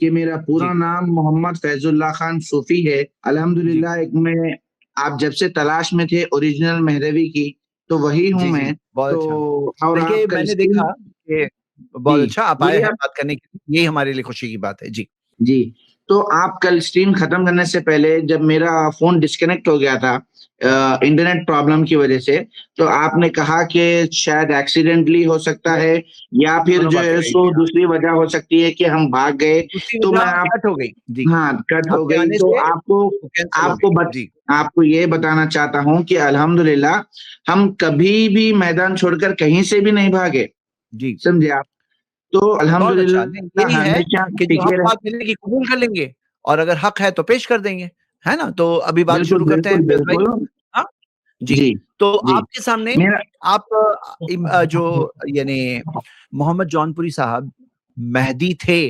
कि मेरा पूरा जी, नाम मोहम्मद फैजुल्लाह खान सूफी है। जी, अल्हम्दुलिल्लाह एक मैं आप जब से तलाश में थे ओरिजिनल मेहदवी की, तो वही हूँ जी, जी, मैं। बहुत तो अच्छा। और आप देखिए, कल मैंने स्क्रीन देखा कि बहुत जी, अच्छा आप आए बोलिए हैं आप। बात करने के लिए, यही हमारे लिए खुशी की बात है। जी, जी, तो आप कल स्ट्रीम खत्म करने से पहले जब मेरा फ़ोन डिस्कनेक्ट हो गया था इंटरनेट प्रॉब्लम की वज़ह से, तो आपने कहा कि शायद एक्सीडेंटली हो सकता नहीं, है या फिर दोनों जो बातें है कही सो थी, हाँ। दूसरी वजह हो सकती है कि हम भाग गए। दूसरी तो मैं वजह आप कट हो गई। जी, हाँ, कट हो आपके गई आने तो से आपको वो कैंसल हो आपको गई। बत जी, आपको ये बताना चाहता हूँ कि अल्हम्दुलिल्लाह हम कभी भी मैदान छोड़कर कहीं से भी नहीं भागे, जी। समझे आप? तो बहुत अच्छा, नहीं अल्हम्दुलिल्लाह यही है हमेशा कि जो टिके हक रहे। बात मिलेगी कबूल कर लेंगे और अगर हक है तो पेश कर देंगे, है ना? तो अभी बात बिल्कुल, शुरू करते हैं बिल्कुल, फैज़ भाई। बिल्कुल। हाँ? जी, जी, तो जी। आपके सामने मेरा आप जो यानी मोहम्मद जौनपुरी साहब मेहदी थे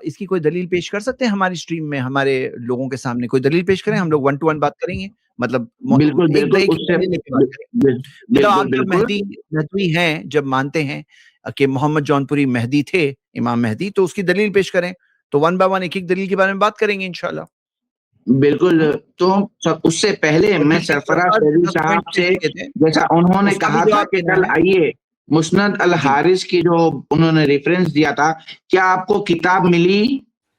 इसकी कोई दलील पेश कर सकते हैं हमारी स्ट्रीम में, हमारे लोगों के सामने कोई दलील पेश करें? हम लोग वन टू वन बात करेंगे, मतलब बिल्कुल, एक बिल्कुल एक उससे दलील लेके बात बि करेंगे। बिल मतलब आप बिल्कुल, जब बिल्कुल। महदवी हैं, जब मानते हैं कि मोहम्मद जौनपुरी मेहदी थे, इमाम मेहदी, तो उसकी दलील पेश करें। तो वन बाय वन एक-एक दलील के बारे में बात करेंगे इंशाअल्लाह। बिल्कुल, हुँ? तो सब उससे पहले तो मैं ठीक है, एक सरफराज और फ़ैज़ी 10 साहब पॉइंट से लिख लिए थे, जैसा उन्होंने उसका भी कहा था जवाब कि देना कल है। आइए, मुस्नद अल जी। हारिस की जो उन्होंने रेफ़रेंस दिया था, क्या आपको किताब मिली?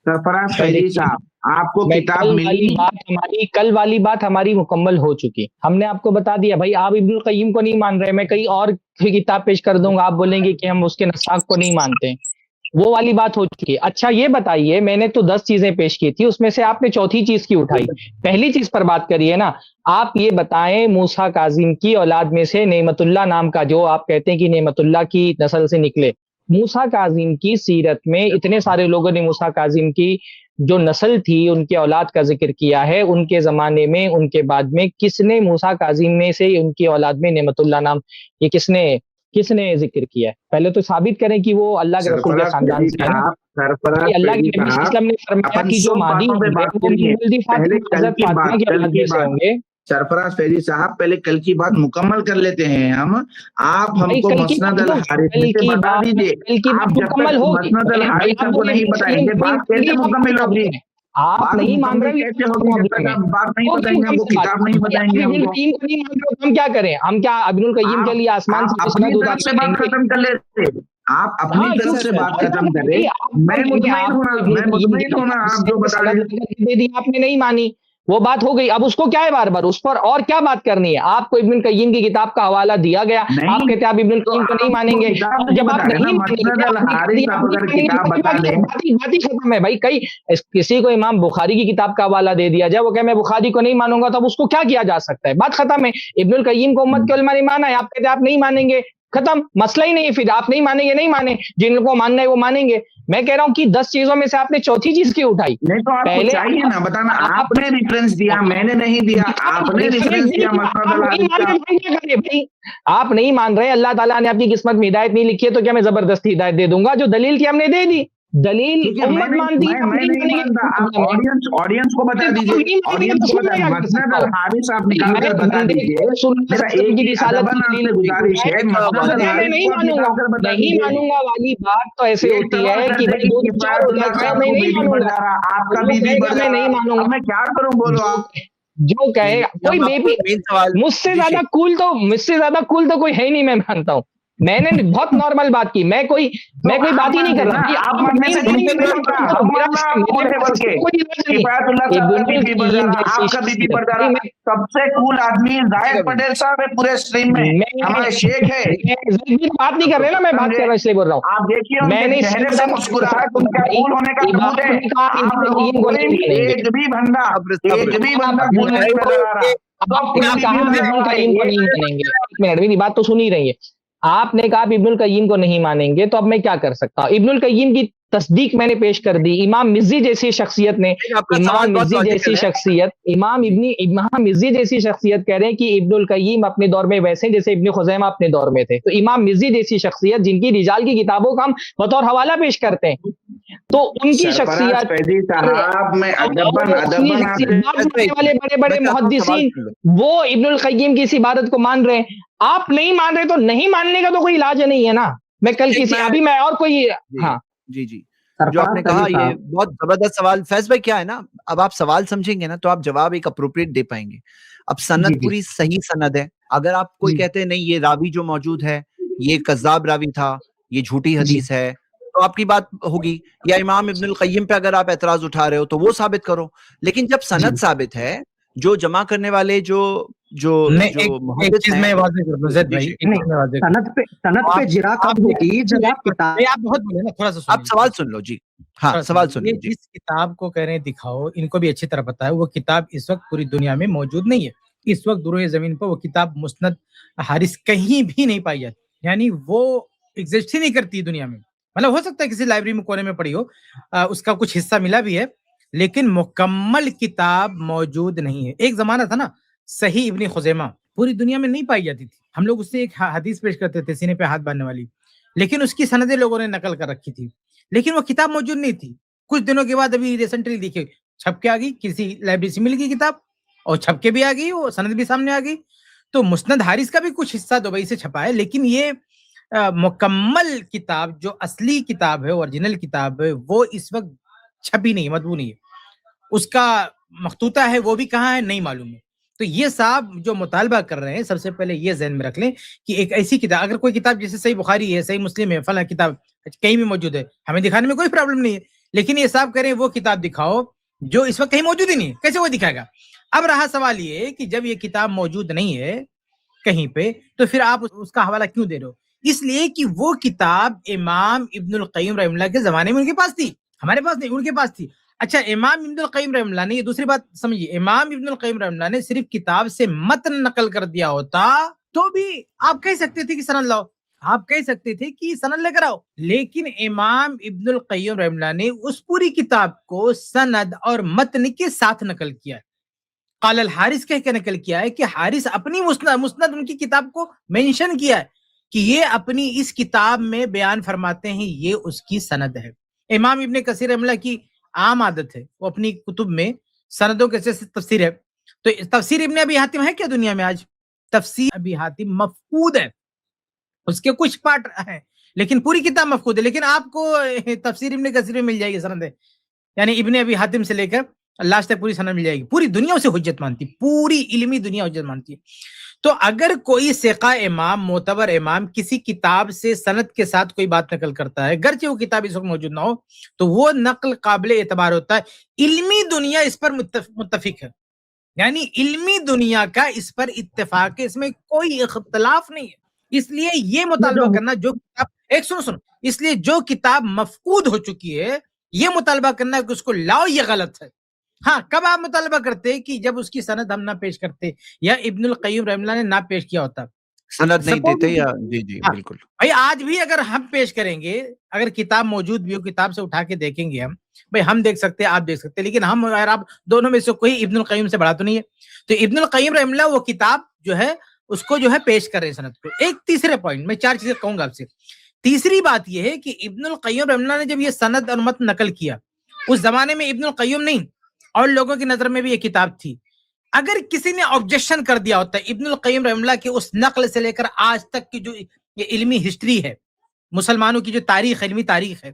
सरफराज भाई फ़ैज़ी देखिए, साहब, आपको मैं किताब मिली? कल वाली बात हमारी मुकम्मल हो चुकी। हमने आपको बता दिया भाई आप इब्नुल क़य्यिम को नहीं मान रहे, मैं कहीं और की किताब पेश कर दूँगा, आप बोलेंगे कि हम उसके नसाख को नहीं मानते हैं। वो वाली बात हो चुकी है। अच्छा ये बताइए मैंने तो 10 चीज़ें पेश की थी, उसमें से आपने चौथी चीज़ की उठाई। पहली चीज़ पर बात करिए ना, आप ये बताएँ मूसा काज़िम की औलाद में से नेमतुल्लाह नाम का जो आप कहते हैं कि नेमतुल्लाह की नस्ल से निकले। मूसा काज़िम की सीरत में इतने सारे लोगों ने मूसा काज़िम की जो नस्ल थी, उनके औलाद का ज़िक्र किया है, उनके ज़माने में, उनके बाद में किसने मूसा काज़िम में से उनकी औलाद में नेमतुल्लाह नाम ये किसने किसने ज़िक्र किया है? पहले तो साबित करें कि वो अल्लाह के रसूल के सरफराज खानदान फ़ैज़ी से है ना? सरफराज कि अल्लाह के फ़ैज़ी नबी साहब, सल्लल्लाहु अलैहि वसल्लम ने फरमाया अपन कि जो सब मादी बातों पे होंगे बात वो करेंगे। वल्दी पहले फातिमा हज़रत फातिमा की औलाद में से होंगे। सरफराज फ़ैज़ी साहब पहले कल की बात मुकम्मल कर लेते हैं हम। आप भाई हमको कल की मुस्नद बात अल तो हारिस में से बता दीजिए। कल की आप बात जब मुकम्मल तक होगी। मुस्नद अल भाई हारिस आप हमको बोले नहीं इब्नुल क़य्यिम बताएँगे, को नहीं बात मानेंगे कैसे ये बात मुकम्मल क्या होगी? बात है? आप बात नहीं मान मुकम्मल रहे हो ये कैसे क्या होगी जब प्रॉब्लम तक है? आप बात नहीं होगी बताएँगे, मुकम्मल हमको से बात। किताब नहीं भाई आप बताएँगे इब्नुल हमको। क़य्यिम को नहीं मान रहे हो तो हम क्या करें? हम क्या इब्नुल क़य्यिम के लिए आसमान आप से अपनी मुस्नद तरफ उतार से के बात लाएँगे? खत्म कर लेते। आप अपनी हाँ, क्यों तरफ से बात और खत्म करें। भाई मैं मुतमईन हूँ ना, इब्नुल मैं क़य्यिम मुतमईन हूँ ना आप जो की बता सनद रहे हैं। दे दी आपने नहीं मानी। वो बात हो गई। अब उसको क्या है बार-बार उस पर और क्या बात करनी है? आपको इब्नुल क़य्यिम की किताब का हवाला दिया गया। आप नहीं, कहते हैं आप इब्नुल तो क़य्यिम को नहीं आपको मानेंगे किताब और नहीं जब आप बता रहे ना, नहीं मसनद मानेंगे अल आपने कह हारिस दिया आप आप नहीं अगर मानेंगे किताब तो बता दें बात ही खत्म है भाई। कई किसी को इमाम बुखारी की किताब का हवाला दे दिया जाए, वो कहे मैं बुखारी को नहीं मानूँगा तो अब उसको क्या किया जा सकता है? बात खत्म है। इब्नुल क़य्यिम को उम्मत के उलमा ने माना है, आप कहते हैं आप नहीं मानेंगे, खत्म। मसला ही नहीं है फिर आप नहीं मानेंगे, नहीं माने। जिनको मानना है वो मानेंगे। मैं कह रहा हूँ कि 10 चीज़ों में से आपने चौथी चीज़ क्यों उठाई? नहीं तो आपको पहले चाहिए ना बताना, आप आपने रेफरेंस दिया, मैंने नहीं दिया, आपने रेफरेंस रेफरेंस नहीं दिया दिया, मसनद आप अल नहीं हारिस मान का। रहे भाई क्या करें भाई? आप नहीं मान रहे, अल्लाह ताला ने आपकी किस्मत में हिदायत नहीं लिखी है तो क्या मैं ज़बरदस्ती हिदायत दे दूँगा? जो दलील थी हमने दे दी। दलील ठीक है, उम्मत मानती है, हम मैं नहीं नहीं मानेंगे मानता, क्या आप प्रॉब्लम है? ऑडियंस को बता फिर तो हम दीजिए, नहीं मानेंगे ऑडियंस तो को फिर बता मैं क्या कर मसनद सकता अल हूँ? हारिस आप भाई निकाल मैं कर बता बंदे दीजिए। रसूलुल्लाह मेरा सल्लल्लाहु अलैहि एक वसल्लम की ही रिसालत की अदबन दलील आपसे गुजारिश है, एक मसनद बात अल मैं हारिस नहीं को आप मानूँगा। निकाल कर बता नहीं दीजिए। मानूँगा वाली बात तो ऐसे एक होती सवाल है कर कि दे भाई कि 2 दिन 4 हो किफायतुल्लाह जाए, साहब मैं को नहीं बीपी बढ़ मानूँगा। जा रहा, आपका जो बीपी बढ़ कहेगा जा मैं नहीं रहा, अब मानूँगा। मैं क्या करूं बोलो जो आप। जो नहीं, कहेगा नहीं, कोई हम आपको बेबी मेन सवाल मुझसे जी, ज़्यादा शेख कूल तो कोई है ही नहीं मैं मानता हूँ। मैंने बहुत नॉर्मल बात की। तो मैं कोई आप बात ही नहीं मानते कर रहा। ना, भाई आप आप मानने नहीं से मानेंगे बीपी नहीं मेरा बढ़ता, क्या करूँ? हम मेरा मानना मेरे कूल है पास बोल के। इसका कोई इलाज नहीं किफायतुल्लाह है। साहब का इब्नुल बीपी बढ़ जा क़य्यिम रहा, जैसी आपका बीपी शख्सियत बढ़ जा भाई रहा। सबसे कूल आदमी एक जायद मिनट, पटेल साहब है पूरे स्ट्रीम में, हमारे शेख है। मैं की बात नहीं कर रहे ना, मैं बात कर समझे? रहा हूँ इसलिए बोल रहा हूँ। आप देखिए उनके मैंने चेहरे सीधा से मुस्कुराहट, उनका भाई कूल होने का सबूत है। आपने कहा आप इब्नुल लोगों क़य्यिम को को नहीं कोई मानेंगे। एक भी बंदा, सब्र, एक भी बंदा आपने कूल कहा नहीं नजर आ रहा। आपने सबका बीपी कहा बढ़ इब्नुल रहा है। क़य्यिम को नहीं मानेंगे। एक मिनट मेरी बात तो सुन ही रही है। आपने कहा आप इब्नुल क़य्यिम को नहीं मानेंगे तो अब मैं क्या कर सकता हूँ? इब्नुल क़य्यिम की तस्दीक मैंने पेश कर दी। इमाम मिज़्ज़ी जैसी शख्सियत ने आपका सवाल बहुत लॉजिकल है। जी, इमाम मिज़्ज़ी जैसी शख्सियत कह रहे हैं कि इब्नुल क़य्यिम अपने दौर में वैसे जैसे इब्न खुज़ैमा अपने दौर में थे। तो इमाम मिज़्ज़ी जैसी शख्सियत जिनकी रिजाल की किताबों का हम बतौर हवाला पेश करते हैं। तो उनकी सरफराज शख्सियत फैजी साहब, मैं और उन्हीं अदबन शख्सियत आपसे बाद में बस आने एक वाले मिनट, मैं बड़े-बड़े चाहता हूँ सवाल मुहद्दिसीन सुन लो। वो इब्नुल क़य्यिम की इस इबादत को मान रहे हैं। आप नहीं मान रहे तो नहीं मानने का तो कोई इलाज नहीं है ना। मैं कल एक किसी मैं अभी मैं और कोई जी, हाँ। जी, जी। जो आपने कहा ये बहुत जबरदस्त सवाल। फैज भाई क्या है ना, अब आप सवाल समझेंगे ना तो आप जवाब एक अप्रोप्रिएट दे पाएंगे। अब सनद पूरी सही सनद है। अगर आप कोई कहते हैं नहीं ये रावी जो मौजूद है ये कज़्ज़ाब रावी था, ये झूठी हदीस है, तो आपकी बात होगी। या इमाम इब्नुल क़य्यिम पे अगर आप एतराज उठा रहे हो तो वो साबित करो। लेकिन जब सनद साबित है, जो जमा करने वाले जो एक चीज मैं वाज़ेह कर दूं ज़ैद भाई, सनद पे जिरा कब होगी जब आप आप बहुत बोले ना, थोड़ा सा आप सवाल सुन लो जी। हाँ सवाल सुन लो जी। इस किताब को कह रहे हैं दिखाओ, इनको भी अच्छी तरह पता है वो किताब इस वक्त पूरी दुनिया में मौजूद नहीं है। इस वक्त दुरूए जमीन पर वो किताब मुस्नद हारिस कहीं भी नहीं पाई जाती, यानी वो एग्जिस्ट ही नहीं करती दुनिया में। मतलब हो सकता है किसी लाइब्रेरी में कोने में पड़ी हो, उसका कुछ हिस्सा मिला भी है, लेकिन मुकम्मल किताब मौजूद नहीं है। एक जमाना था ना सही इब्न खुज़ैमा पूरी दुनिया में नहीं पाई जाती थी, हम लोग उससे एक हदीस पेश करते थे सीने पे हाथ बांधने वाली, लेकिन उसकी सनदें लोगों ने नकल कर रखी थी, लेकिन वो किताब मौजूद नहीं थी। कुछ दिनों के बाद अभी रिसेंटली देखिए छप के आ गई, किसी लाइब्रेरी से मिल गई किताब और छप के भी आ गई, वो सनद भी सामने आ गई। तो मुस्नद हारिस का भी कुछ हिस्सा दुबई से छपा है, लेकिन ये मुकम्मल किताब जो असली किताब है, ओरिजिनल किताब है, वो इस वक्त छपी नहीं, मतबू नहीं है। उसका मखतूता है वो भी कहाँ है नहीं मालूम है। तो ये साहब जो मुतालबा कर रहे हैं, सबसे पहले ये ज़हन में रख लें कि एक ऐसी किताब, अगर कोई किताब जैसे सही बुखारी है, सही मुस्लिम है, फला किताब कहीं भी मौजूद है, हमें दिखाने में कोई प्रॉब्लम नहीं है, लेकिन ये साहब कह रहे हैं वो किताब दिखाओ जो इस वक्त कहीं मौजूद ही नहीं है, कैसे वो दिखाएगा? अब रहा सवाल ये कि जब ये किताब मौजूद नहीं है कहीं पे, तो फिर आप उसका हवाला क्यों दे रहे हो? इसलिए कि वो किताब इमाम इब्नुल क़य्यिम रहमतुल्लाह के जमाने में उनके पास थी, हमारे पास नहीं, उनके पास थी। अच्छा, इमाम इब्नुल क़य्यिम रहमतुल्लाह ने, ये दूसरी बात समझिए, इमाम इब्नुल क़य्यिम रहमतुल्लाह ने सिर्फ किताब से मतन नकल कर दिया होता तो भी आप कह सकते थे कि सनद लाओ, आप कह सकते थे कि सनद लेकर आओ, लेकिन इमाम इब्नुल क़य्यिम रहमतुल्लाह ने उस पूरी किताब को सनद और मतन के साथ नकल किया है। क़ाल अल हारिस कह के नकल किया है कि हारिस अपनी मुस्नद उनकी किताब को मेंशन किया है कि ये अपनी इस किताब में बयान फरमाते हैं, ये उसकी सनद है। इमाम इब्न कसीर रहमतुल्लाह की आम आदत है, वो अपनी कुतुब में सनदों के जैसे तफसीर है, तो तफसीर इब्न अबी हातिम है क्या दुनिया में आज? तफसीर अबी हातिम मफकूद है, उसके कुछ पार्ट हैं, लेकिन पूरी किताब मफकूद है। लेकिन आपको तफसीर इब्न कसीर में मिल जाएगी सनद, यानी इब्न अबी हातिम से लेकर लास्ट तक पूरी सनद मिल जाएगी। पूरी दुनिया उसे हुज्जत मानती, पूरी इल्मी दुनिया हुज्जत मानती है। तो अगर कोई सिका इमाम, मोतबर इमाम किसी किताब से सनद के साथ कोई बात नकल करता है, गर्चे वो किताब इस वक्त मौजूद ना हो, तो वो नकल काबिल एतबार होता है। इल्मी दुनिया इस पर मुत्तफिक है, यानी इल्मी दुनिया का इस पर इत्तेफाक है, इसमें कोई इख्तलाफ नहीं है। इसलिए ये मुतालबा करना जो किताब, एक सुनो, इसलिए जो किताब मफकूद हो चुकी है, ये मुतालबा करना कि उसको लाओ, ये गलत है। हाँ, कब आप मुतालबा करते कि जब उसकी सनद हम ना पेश करते या इब्नुल क़य्यिम रहमतुल्लाह ने ना पेश किया होता, सनद नहीं देते या जी हाँ, बिल्कुल। भाई आज भी अगर हम पेश करेंगे, अगर किताब मौजूद भी हो, किताब से उठा के देखेंगे हम, भाई हम देख सकते हैं, आप देख सकते हैं, लेकिन हम और आप दोनों में से कोई इब्नुल क़य्यिम से बड़ा तो नहीं है। तो इब्नुल क़य्यिम रहमतुल्लाह वो किताब जो है उसको जो है पेश कर रहे हैं सनद को। एक तीसरे पॉइंट में 4 चीजें कहूंगा आपसे। तीसरी बात यह है कि इब्नुल क़य्यिम रहमतुल्लाह ने जब ये सनद और मत नकल किया, उस जमाने में इब्नुल क़य्यिम नहीं और लोगों की नजर में भी ये किताब थी। अगर किसी ने ऑब्जेक्शन कर दिया होता इब्नुल क़य्यिम रहमतुल्लाह की उस नकल से लेकर आज तक की जो ये इल्मी हिस्ट्री है, मुसलमानों की जो तारीख, इल्मी तारीख है,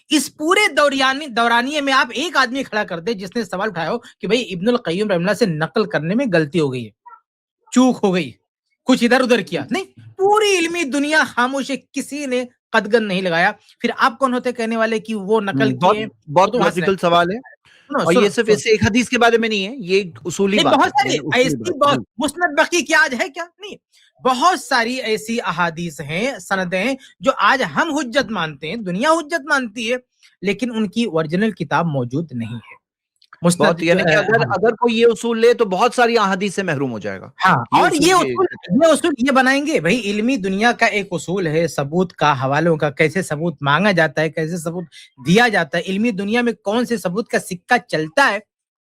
इस पूरे दौरानिये में आप एक आदमी खड़ा कर दे जिसने सवाल उठाया हो कि भाई इब्नुल क़य्यिम रहमतुल्लाह से नकल करने में गलती हो गई है, चूक हो गई, कुछ इधर उधर किया, नहीं, पूरी इल्मी दुनिया खामोश है, किसी ने कदगन नहीं लगाया। फिर आप कौन होते कहने वाले कि वो नकल किए? बहुत लॉजिकल सवाल है, और ये सिर्फ इस एक हदीस के बारे में नहीं है, ये उसूली बात है। बहुत सारी ऐसी, बहुत मुस्नद बकी की आज है क्या? नहीं, बहुत सारी ऐसी अहादीस हैं, सनदें जो आज हम हुज्जत मानते हैं, दुनिया हुज्जत मानती है, लेकिन उनकी ओरिजिनल किताब मौजूद नहीं है। मुस्नद यानी कि अगर कोई ये उसूल ले तो बहुत सारी अहादीस से महरूम हो जाएगा। हाँ, और ये उसूल ये बनाएंगे, भाई इल्मी दुनिया का एक उसूल है सबूत का, हवालों का, कैसे सबूत मांगा जाता है, कैसे सबूत दिया जाता है, इल्मी दुनिया में कौन से सबूत का सिक्का चलता है,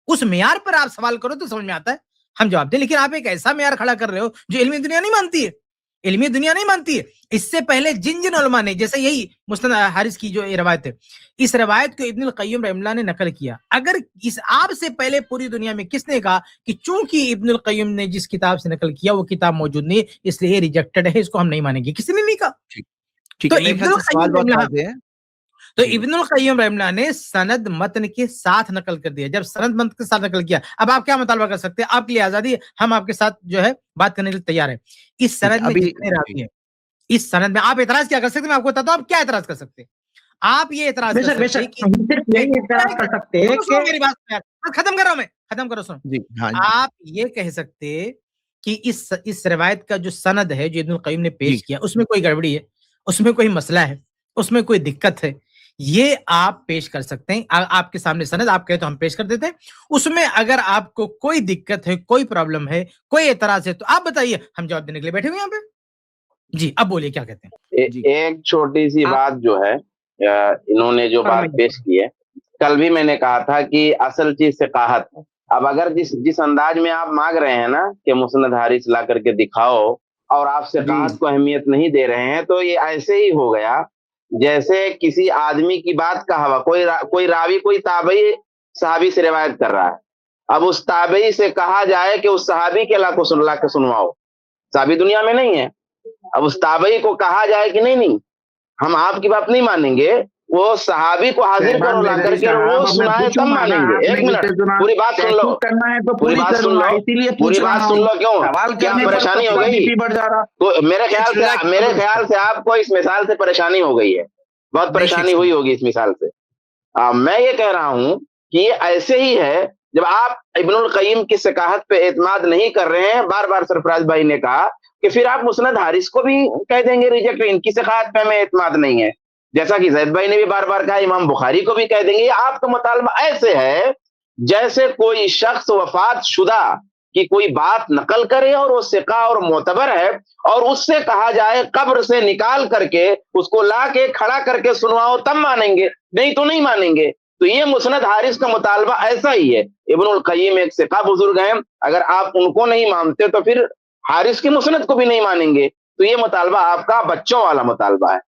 उस मेयार पर आप सवाल करो तो समझ में आता है, हम जवाब दें। लेकिन आप एक ऐसा मेयार खड़ा कर रहे हो जो इल्मी दुनिया नहीं मानती है, इल्मी दुनिया नहीं मानती है। इससे पहले जिन जिन उलमा ने, जैसे यही मुस्नद हारिस की जो रवायत है, इस रवायत को इब्नुल क़य्यिम रहमतुल्लाह ने नकल किया। अगर इस आपसे पहले पूरी दुनिया में किसने कहा कि चूंकि इब्नुल क़य्यिम ने जिस किताब से नकल किया वो किताब मौजूद नहीं है, इसलिए ये रिजेक्टेड है, इसको हम नहीं मानेंगे, किसी ने नहीं कहा। ठीक है, तो जी। इब्नुल क़य्यिम रहमतुल्लाह ने सनद मतन के साथ नकल कर दिया। जब सनद मतन के साथ नकल किया, अब आप क्या मुतालबा कर सकते हैं? आपके लिए आजादी है, हम आपके साथ जो है बात करने के लिए तैयार है। इस ठीक है, सनद में अभी जितने जी, रावी हैं, इस सनद में आप एतराज क्या कर सकते हैं? मैं आपको बताता हूँ आप क्या एतराज कर सकते हैं। आप ये एतराज कर बेशक सकते हैं बेशक कि हम सिर्फ यही एतराज कर सकते हैं सुनो कि मेरी बात यार, खत्म कर रहा हूं मैं, खत्म करो सुनो। जी, हाँ, आप ये कह सकते कि इस रिवायत का जो सनद है जो इब्नुल क़य्यिम ने जी, पेश किया उसमें कोई गड़बड़ी है, उसमें कोई मसला है, उसमें कोई दिक्कत है, ये आप पेश कर सकते हैं। आपके सामने सनद आप कहे तो हम पेश कर देते हैं। उसमें अगर आपको कोई दिक्कत है, कोई प्रॉब्लम है, कोई एतराज है तो आप बताइए, हम जवाब देने के लिए बैठे हुए हैं यहाँ पे। जी, अब बोलिए क्या कहते हैं? जी। एक छोटी सी आप बात जो है इन्होंने जो बात फरमाइए। पेश की है, कल भी मैंने कहा था कि असल चीज सिकाहत है। अब अगर जिस जिस अंदाज में आप मांग रहे हैं ना कि मुस्नद हारिस ला करके दिखाओ और आप सिकाहत जी को अहमियत नहीं दे रहे हैं, तो ये ऐसे ही हो गया जैसे किसी आदमी की बात का हवा, कोई रावी कोई ताबई सहाबी से रिवायत कर रहा है। अब उस ताबई से कहा जाए कि उस सहाबी के ला के सुनवाओ, सहाबी दुनिया में नहीं है। अब उस ताबई को कहा जाए कि नहीं नहीं हम आपकी बात नहीं मानेंगे, वो सहाबी को हाजिर करो ला करके और वो सुनाए तब मानेंगे। एक मिनट, पूरी बात सुन लो, करना है तो पूरी बात सुन लो, इसीलिए पूरी बात सुन लो। क्यों क्या परेशानी हो गई? बढ़ जा रहा। तो मेरे ख्याल से आपको इस मिसाल से परेशानी हो गई है, बहुत परेशानी हुई होगी इस मिसाल से। मैं ये कह रहा हूं कि ये ऐसे ही है, जब आप इब्नुल क़य्यिम की सिकाहत पे एतमाद नहीं कर रहे हैं, बार बार सरफराज भाई ने कहा कि फिर आप मुस्नद हारिस को भी कह देंगे रिजेक्ट, इनकी सिकाहत पे हमें एतमाद नहीं है। जैसा कि जैद भाई ने भी बार बार कहा, इमाम बुखारी को भी कह देंगे। आपका मुतालबा ऐसे है जैसे कोई शख्स वफात शुदा की कोई बात नकल करे और वो सिका और मोतबर है, और उससे कहा जाए कब्र से निकाल करके उसको ला के खड़ा करके सुनवाओ तब मानेंगे, नहीं तो नहीं मानेंगे। तो ये मुस्नद हारिस का मुतालबा ऐसा ही है। इब्नुल क़य्यिम एक सिका बुजुर्ग हैं, अगर आप उनको नहीं मानते तो फिर हारिस की मुस्नद को भी नहीं मानेंगे। तो ये मुतालबा आपका बच्चों वाला मुतालबा है।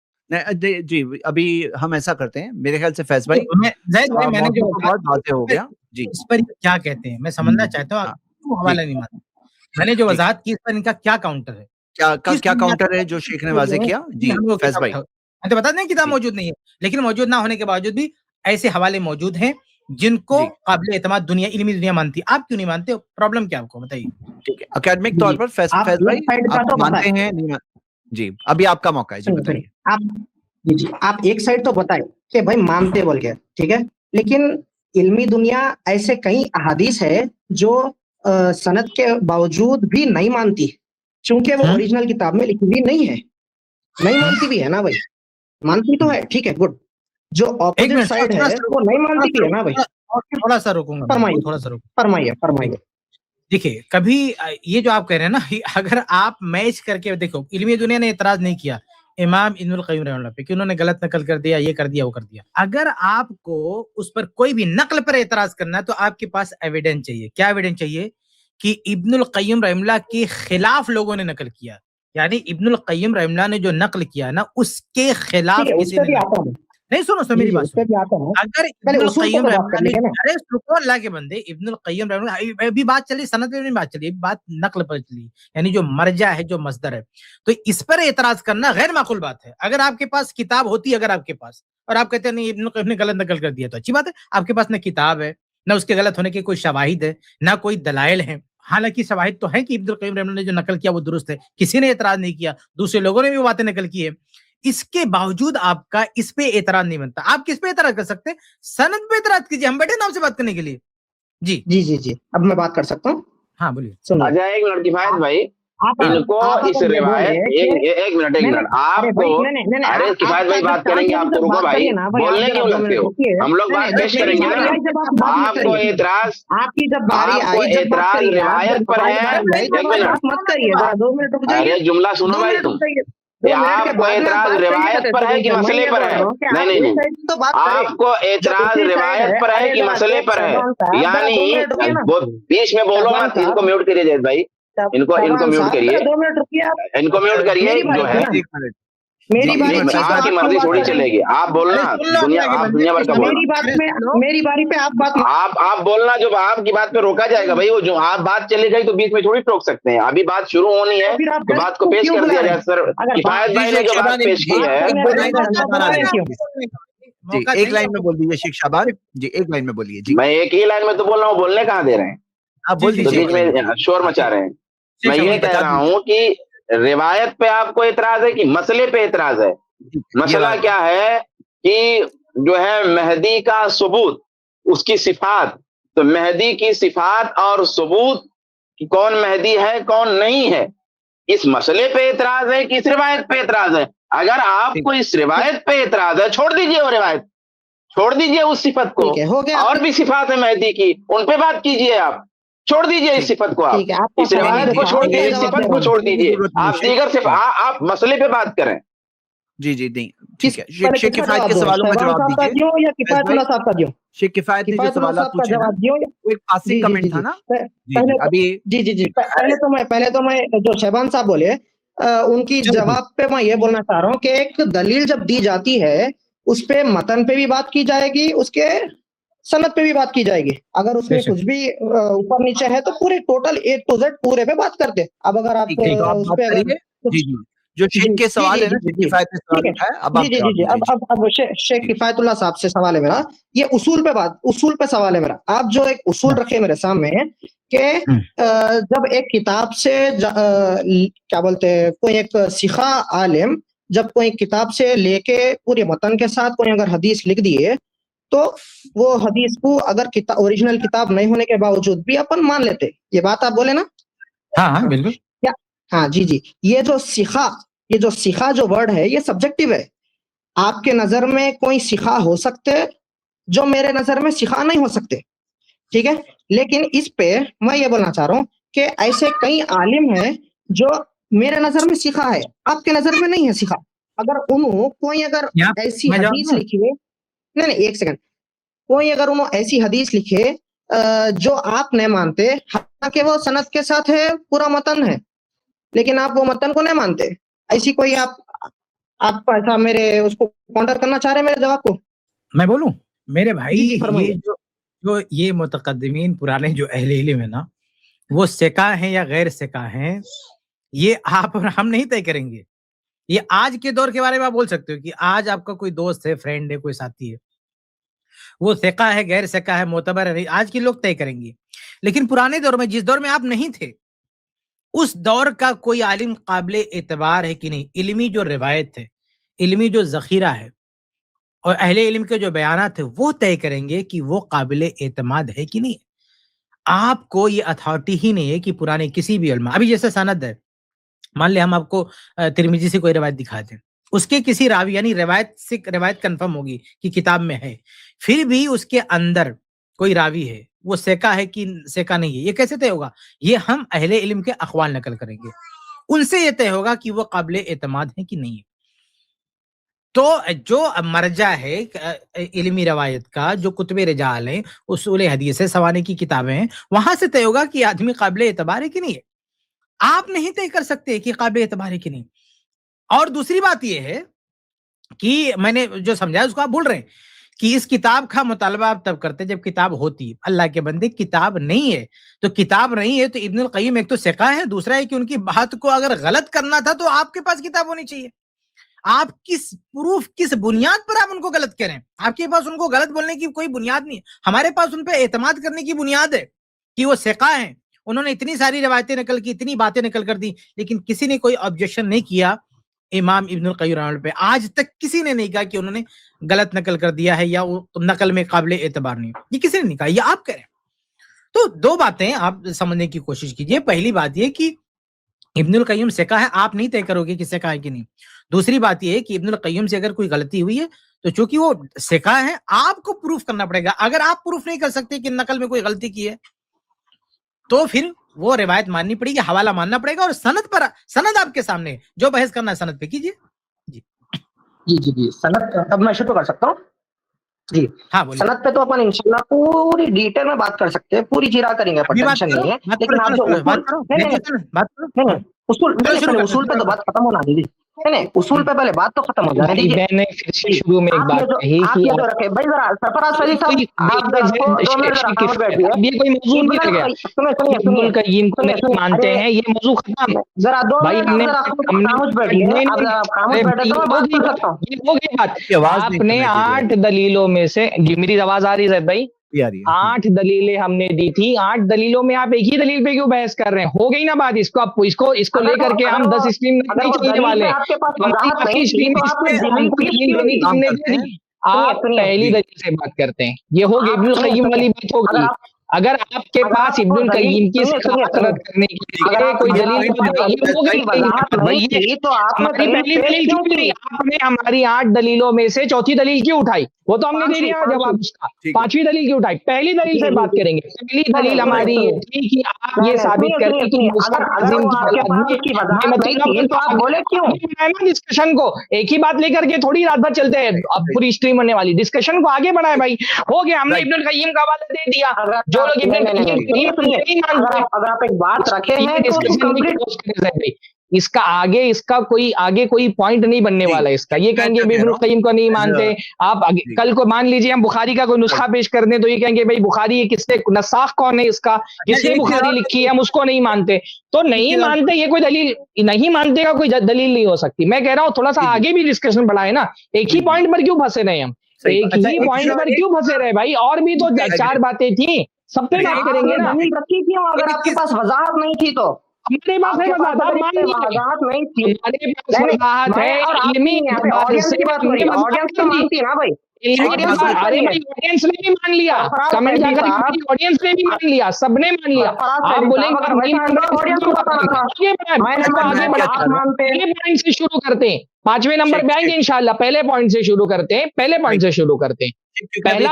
जी, अभी हम ऐसा करते हैं, मेरे ख्याल से फैज भाई जैद भाई मैंने जो बहुत बातें हो गया जी। इस पर क्या कहते हैं मैं समझना चाहता हूँ, हाँ, आप क्यों हवाला नहीं मानते? मैंने जो वजाहत की इस पर इनका क्या काउंटर है? क्या काउंटर है जो शेख ने वाजे किया? जी, फैज भाई। मैं तो बता दें किताब जी। मौजूद नहीं है, लेकिन मौजूद ना होने के बावजूद भी ऐसे हवाले मौजूद हैं जिनको जी। काबिल एतमाद दुनिया, इल्मी दुनिया मानती है। आप क्यों नहीं मानते हो? प्रॉब्लम क्या आपको बताइए? ठीक है, एकेडमिक जी, तौर पर फैज आप फैज एक भाई साइड का आप तो मानते बताएं। हैं नहीं जी, अभी आपका मौका है, जी सुनिए, बताइए। आप एक साइड तो बताएं कि भाई मानते बोल के, ठीक है, लेकिन इल्मी दुनिया ऐसे कई अहादीस है जो सनद के बावजूद भी नहीं मानती, चूंकि वो ओरिजिनल किताब में लिखी हुई नहीं है, नहीं मानती भी है ना भाई, मानती तो है, ठीक है, गुड। जो ऑपोजिट साइड है वो नहीं मानती भी है ना भाई। थोड़ा सा रोकूंगा, फरमाइए, थोड़ा सा रोकूंगा। फरमाइए। देखिए, कभी ये जो आप कह रहे हैं ना, अगर आप मैच करके देखो, इल्मी दुनिया ने एतराज नहीं किया इमाम इब्नुल क़य्यिम रहमतुल्लाह पे कि उन्होंने गलत नकल कर दिया, ये कर दिया, वो कर दिया। अगर आपको उस पर कोई भी नकल पर एतराज करना है तो आपके पास एविडेंस चाहिए। क्या एविडेंस चाहिए? कि इब्नुल क़य्यिम रहमतुल्लाह के खिलाफ लोगों ने नकल किया, यानी इब्नुल क़य्यिम रहमतुल्लाह ने जो नकल किया ना उसके खिलाफ किसी ने नहीं, सुनो मेरी बात सुनो। अगर इब्नुल क़य्यिम रहमतुल्लाह ने, अरे रुको अल्लाह के बंदे, इब्नुल क़य्यिम रहमतुल्लाह, अभी बात चली सनद में, बात चली, बात नकल पर चली, यानी जो मर्जा है, जो मस्दर है, तो इस पर एतराज करना गैर माकूल बात है। अगर आपके पास किताब होती, अगर आपके पास, और आप कहते हैं नहीं इब्नुल क़य्यिम ने गलत नकल कर दिया, तो अच्छी बात है। आपके पास ना किताब है, ना उसके गलत होने के कोई शवाहिद है, ना कोई दलाइल है। हालांकि शवाहिद तो है कि इब्नुल क़य्यिम रहमतुल्लाह ने जो नकल किया वो दुरुस्त है, किसी ने एतराज नहीं किया, दूसरे लोगों ने भी वो बातें नकल की है। इसके बावजूद आपका इस पे एतराज नहीं बनता। आप किस पे एतराज कर सकते हैं? सनद पे एतराज कीजिए, हम बैठे नाम से बात करने के लिए। जी, अब मैं बात कर सकता हूँ। हाँ बोलिए। अच्छा, एक मिनट किफायत भाई, इनको इस रिवायत, एक मिनट, आपको, अरे किफायत भाई बात करेंगे, आप तो रुको भाई, बोलने क्यों लगते हो? हम लोग बात पेश करेंगे ना। आपको एतराज रिवायत पर है, अरे जुमला सुनो भाई तुम, आपको एतराज रिवायत पर है कि मसले पर है? नहीं, आपको एतराज रिवायत पर है कि मसले पर है? यानी वो बीच में बोलो मत, इनको म्यूट करिए जैद भाई, इनको म्यूट करिए, इनको म्यूट करिए। जो है मेरी बात आपकी मर्जी थोड़ी चलेगी, आप बोलना, आप दुनिया भर का बोलना, मेरी बारी पे आप बात, आप बोलना, जो आपकी बात पे रोका जाएगा भाई, वो जो आप बात चली गई तो बीच में थोड़ी टोक सकते हैं। अभी बात शुरू होनी है तो बात को पेश कर दिया जाए। सर किफायत भाई ने जो बात पेश की है, जी मौका एक चाहिए लाइन में आपको। बोल दीजिए शेख शाबान जी, एक लाइन में बोलिए जी, मैं एक ही लाइन में तो बोल रहा हूँ, बोलने कहाँ दे रहे हैं? आप बोल जी, तो जी, दीजिए बीच एक लाइन में शोर मचा रहे हैं। शेख मैं ये शाबान बता कह रहा दीजिए। हूँ कि रिवायत पे आपको एतराज है कि मसले पे एतराज है? ठीक है, ये मसला बात क्या है कि जो है मेहदी का सबूत, उसकी सिफात, तो मेहदी की सिफात और सबूत कि कौन मेहदी है कौन नहीं है, इस मसले पे एतराज है कि इस रिवायत पे एतराज है? अगर आपको इस रिवायत पे एतराज है, छोड़ दीजिए वो रिवायत, छोड़ दीजिए उस सिफत को। ठीक है, हो गया। और भी सिफात है मेहदी की, उन पे बात कीजिए आप, छोड़ दीजिए इस सिफत को, आप ठीक है, आपका इस सवाल रिवायत को था, छोड़ मैं दीजिए, इस जवाब दे सिफत रहा को हूँ। छोड़ दीजिए, जरूरत नहीं, आप दीगर सिर्फ आप मसले पे बात करें। जी जी नहीं किस ठीक है, पहले शेख किसका किफायत जवाब के दूं? सवालों का शहबान जवाब साहब का दीजिए। दूं या फैज भाई, किफायतुल्लाह साहब का दूं? शेख किफायत ने जो किफायतुल्लाह सवाल साहब का पूछे ना, जवाब दूं? वो एक पासिंग जी, जी, कमेंट जी, था जी। ना, जी पहले जी तो अभी जी, जी, जी। पहले तो मैं जो शहबान साहब बोले उनकी चलिए, जवाब पे मैं ये बोलना चाह रहा हूँ कि एक दलील जब दी जाती है, उस पे मतन पे भी बात की जाएगी, उसके सनद पे भी बात की जाएगी। अगर उसमें बेशक। कुछ भी ऊपर नीचे है तो पूरे टोटल ए टू जेड पूरे पे बात करते हैं। अब अगर आप ठीक है, तो आप उस बात पे अगर करिए। जी कुछ जी, जो जी, शेख के जी, सवाल जी, है ना, जी, शेख जी, किफायत ने सवाल ठीक है। उठाया, अब जी, आप जी, जी, जवाब जी। दीजिए। अब शेख जी किफायतुल्लाह साहब से सवाल है मेरा, ये उसूल पे सवाल है मेरा। आप जो एक उसूल रखे मेरे सामने कि जब एक किताब से क्या बोलते हैं, कोई एक सिखा आलिम जब कोई किताब से लेके पूरे मतन के साथ कोई अगर हदीस लिख दिए, तो वो हदीस को अगर ओरिजिनल किताब नहीं होने के बावजूद भी अपन मान लेते। ये बात आप बोले ना? हाँ, हाँ, बिल्कुल। क्या? हाँ जी, जी। ये जो सिखा जो वर्ड है, ये सब्जेक्टिव है। आपके नजर में कोई सिखा हो सकते जो मेरे नजर में सिखा नहीं हो सकते, ठीक है? लेकिन इस पे मैं ये बोलना चाह रहा हूँ कि ऐसे कई आलिम हैं जो मेरे नजर में सिखा है, आपके नजर में नहीं है सिखा। अगर कोई अगर यहाँ ऐसी मैं जवाब हदीस दूं? लिखी है, नहीं, एक सेकंड। कोई अगर उन्होंने ऐसी हदीस लिखे जो आप नहीं मानते, हालांकि वो सनद के साथ है, पूरा मतन है, लेकिन आप वो मतन को नहीं मानते, ऐसी कोई आप ऐसा मेरे उसको काउंटर करना चाह रहे हैं मेरे जवाब को? मैं बोलूं? मेरे भाई, जी, जी, ये फरमाइए। जो ये मुतकद्दिमीन पुराने जो अहले इल्म है ना, वो सिका हैं या गैर सिका हैं, ये आप और हम नहीं तय करेंगे। ये आज के दौर के बारे में आप बोल सकते हो कि आज आपका कोई दोस्त है, फ्रेंड है, कोई साथी है, वो सिका है, गैर सिका है, मोतबर है, नहीं, आज के लोग तय करेंगे। लेकिन पुराने दौर में, जिस दौर में आप नहीं थे, उस दौर का कोई आलिम काबिल एतबार है कि नहीं, इल्मी जो रिवायत है, इल्मी जो ज़ख़ीरा है और अहले इल्म के जो बयानात है, वो तय करेंगे कि वो काबिल एतमाद है कि नहीं। आपको ये अथॉरिटी ही नहीं है कि पुराने किसी भी इल्म, अभी जैसे सनद है, मान लें हम आपको तिरमिज़ी से कोई रिवायत दिखा दें, उसके किसी रावी, यानी रिवायत कंफर्म होगी कि किताब में है, फिर भी उसके अंदर कोई रावी है, वो सेका है कि सेका नहीं है, ये कैसे तय होगा? ये हम अहले इल्म के अक़वाल नकल करेंगे, उनसे ये तय होगा कि वो काबिल एतमाद है कि नहीं है। तो जो मर्जा है इल्मी रवायत का, जो कुतुब रिजाल हैं, उसूल हदीस है, सवाने की किताबें हैं, वहां से तय होगा कि आदमी काबिल एतबार है कि नहीं है। आप नहीं तय कर सकते कि काबिल एतबार है कि नहीं। और दूसरी बात ये है कि मैंने जो समझाया उसको आप भूल रहे हैं कि इस किताब का मुतालबा आप तब करते जब किताब होती। अल्लाह के बंदे, किताब नहीं है तो किताब नहीं है, तो इब्नुल क़य्यिम एक तो सिका है, दूसरा है कि उनकी बात को अगर गलत करना था तो आपके पास किताब होनी चाहिए। आप किस बुनियाद पर आप उनको गलत करें? आपके पास उनको गलत बोलने की कोई बुनियाद नहीं है। हमारे पास उन पे एतमाद करने की बुनियाद है कि वो सिका हैं, उन्होंने इतनी सारी रिवायतें नकल की, इतनी बातें नकल कर दी, लेकिन किसी ने कोई ऑब्जेक्शन नहीं किया इमाम इब्नुल क़य्यिम रहमतुल्लाह पे। आज तक किसी ने नहीं कहा कि उन्होंने गलत नकल कर दिया है या वो नकल में काबिल एतबार नहीं है, ये किसी ने नहीं कहा, ये आप कह रहे हैं। तो दो बातें आप समझने की कोशिश कीजिए। पहली बात ये कि इब्नुल क़य्यिम सिका है, आप नहीं तय करोगे कि सिका है कि नहीं। दूसरी बात ये है कि इब्नुल क़य्यिम से अगर कोई गलती हुई है तो चूंकि वो सिका है, आपको प्रूफ करना पड़ेगा। अगर आप प्रूफ नहीं कर सकते कि नकल में कोई गलती की है, तो फिर वो रिवायत माननी पड़ेगी, हवाला मानना पड़ेगा। और सनद आपके सामने है, जो बहस करना है सनद पे कीजिए। जी जी, जी, जी। सनद अब मैं शुरू कर सकता हूँ? जी। हाँ, बोलिए। सनद पे तो अपन इंशाल्लाह पूरी डिटेल में बात कर सकते हैं, पूरी जिरा करेंगे, अपन, टेंशन नहीं है। लेकिन आप जो बात करो, नहीं, उसूल पहले उसूल पे तो बात खत्म होना दीदी, नहीं उसूल पे पहले बात तो खत्म हो जाने दीजिए। मैंने फिर से शुरू में एक बात कही आप कि ये जो रखे भाई, जरा सरफराज फरीद साहब आप जरा 2 मिनट जरा खामोश बैठिए। ये कोई मौजूद नहीं रह गया, इब्नुल कय्यिम को नहीं मानते हैं, ये मौजूद खत्म। जरा 2 भाई मिनट जरा खामोश बैठिए, आप जरा खामोश बैठे तो मैं बात कर सकता हूँ। ये हो गई बात। आपने 8 दलीलों में से, जी मेरी आवाज आ रही है भाई, 8 दलीलें हमने दी थी, 8 दलीलों में आप एक ही दलील पे क्यों बहस कर रहे हैं? हो गई ना बात, इसको लेकर के हम 10 स्ट्रीम नहीं चलने वाले। आप पहली दलील से बात करते हैं, ये हो गई इब्नुल कय्यिम वाली बात होगी। अगर आपके पास इब्नुल कय्यिम की रद्द करने के लिए कोई दलील तो आपने हमारी 8 दलीलों में से चौथी दलील क्यों उठाई? वो तो हमने दे दिया जवाब उसका। 5वीं दलील क्यों उठाई? पहली दलील से बात करेंगे। पहली दलील हमारी ये थी कि आप ये साबित करें कि मूसा काज़िम डिस्कशन को एक ही बात लेकर के थोड़ी रात भर चलते हैं, अब पूरी स्ट्रीम होने वाली, डिस्कशन को आगे बढ़ाए भाई। हो गया, हमने इब्नुल कय्यिम का हवाला दे दिया। जो लोग इब्नुल कय्यिम नहीं मानते, अगर आप एक बात रखे हैं तो इसका आगे कोई पॉइंट नहीं बनने वाला इसका। ये कहेंगे इब्नुल कय्यिम को नहीं मानते आप। कल को मान लीजिए हम बुखारी का कोई नुस्खा पेश कर दें तो ये कहेंगे भाई बुखारी किसने, नसाख कौन है इसका, किसने बुखारी लिखी है, हम उसको नहीं मानते। तो नहीं मानते ये कोई दलील नहीं मानते का कोई दलील नहीं हो सकती। मैं कह रहा हूँ थोड़ा सा आगे भी डिस्कशन बढ़ाए ना, एक ही पॉइंट पर क्यों फंसे रहे हम, एक ही पॉइंट पर क्यों फंसे रहे भाई? और भी तो 4 बातें थी, सब पे बात करेंगे ना। रखी क्यों? अगर आपके पास वजाहत नहीं थी तो हमारे पास है वजाहत नहीं थी, हमारे पास वजाहत है। ऑडियंस की बात करिए, ऑडियंस तो मानती है ना भाई। अरे भाई ऑडियंस ने भी मान लिया, कमेंट जाकर ऑडियंस ने भी मान लिया, सबने मान लिया। आप बोलेंगे आगे पॉइंट से शुरू करते हैं, 5वें नंबर पे आएंगे इंशाल्लाह। पहले पॉइंट से शुरू करते हैं, पहला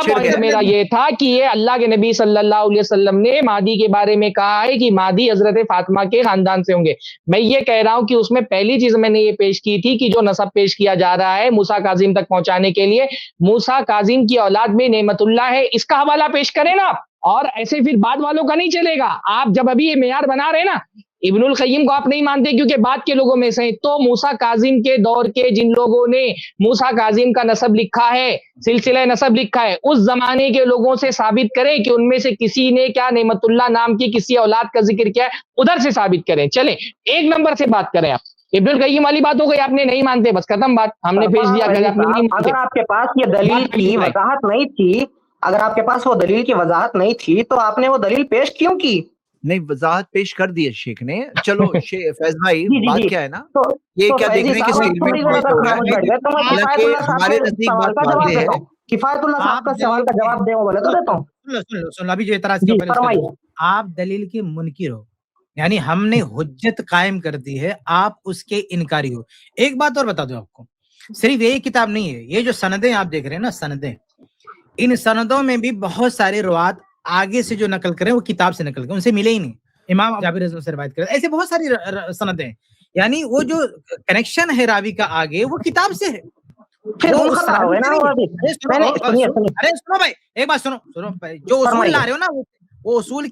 पॉइंट मेरा ये था कि ये अल्लाह के नबी सल्लल्लाहु अलैहि वसल्लम ने मादी के बारे में कहा है कि मादी हजरत फातिमा के खानदान से होंगे। मैं ये कह रहा हूं कि उसमें पहली चीज मैंने ये पेश की थी कि जो नसब पेश किया जा रहा है मूसा काजिम तक पहुंचाने के लिए, मूसा काजिम की औलाद में नेमतुल्लाह है, इसका हवाला पेश करें ना। और ऐसे फिर बाद वालों का नहीं चलेगा। आप जब अभी ये मेयार बना रहे ना, इब्नुल कय्यिम को आप नहीं मानते क्योंकि बाद के लोगों में से, तो मूसा काजिम के दौर के जिन लोगों ने मूसा काजिम का नसब लिखा है, सिलसिला नसब लिखा है, उस जमाने के लोगों से साबित करें कि उनमें से किसी ने क्या नेमतुल्लाह नाम की किसी औलाद का जिक्र किया है, उधर से साबित करें। चले 1 नंबर से बात करें। आप इब्नुल कय्यिम वाली बात हो गई, आपने नहीं मानते, बस खत्म बात, हमने भेज दिया। अगर आपके पास ये दलील की वजाहत नहीं थी, अगर आपके पास वो दलील की वजाहत नहीं थी तो आपने वो दलील पेश क्यों की? नहीं, वजाहत पेश कर दी है शेख ने। चलो फैज भाई, बात क्या है ना, ये क्या देख रहे हैं कि हमारे नजदीक बात वाज़ेह है। किफायतुल्लाह साहब का सवाल का जवाब दे, वो बोले तो देता हूँ। सुन अभी जो एतराज किया पहले, आप दलील के मुनकिर हो, यानी हमने हुज्जत कायम कर दी है, आप उसके इनकारी हो। एक बात और बता दूं आपको, सिर्फ यही किताब नहीं है, ये जो सनदें आप देख रहे हैं ना, सनदें, इन सनदों में भी बहुत सारे रुवात आगे से जो नकल करें वो किताब से नकल करें, उनसे मिले ही नहीं। इमाम जाबिर रज़ी से रिवायत करें, ऐसे बहुत सारी सनदें हैं, यानी वो जो कनेक्शन है रावी का आगे वो किताब से है। अरे सुनो भाई, एक बात सुनो, जो उसूल ला रहे हो ना, वो उसूल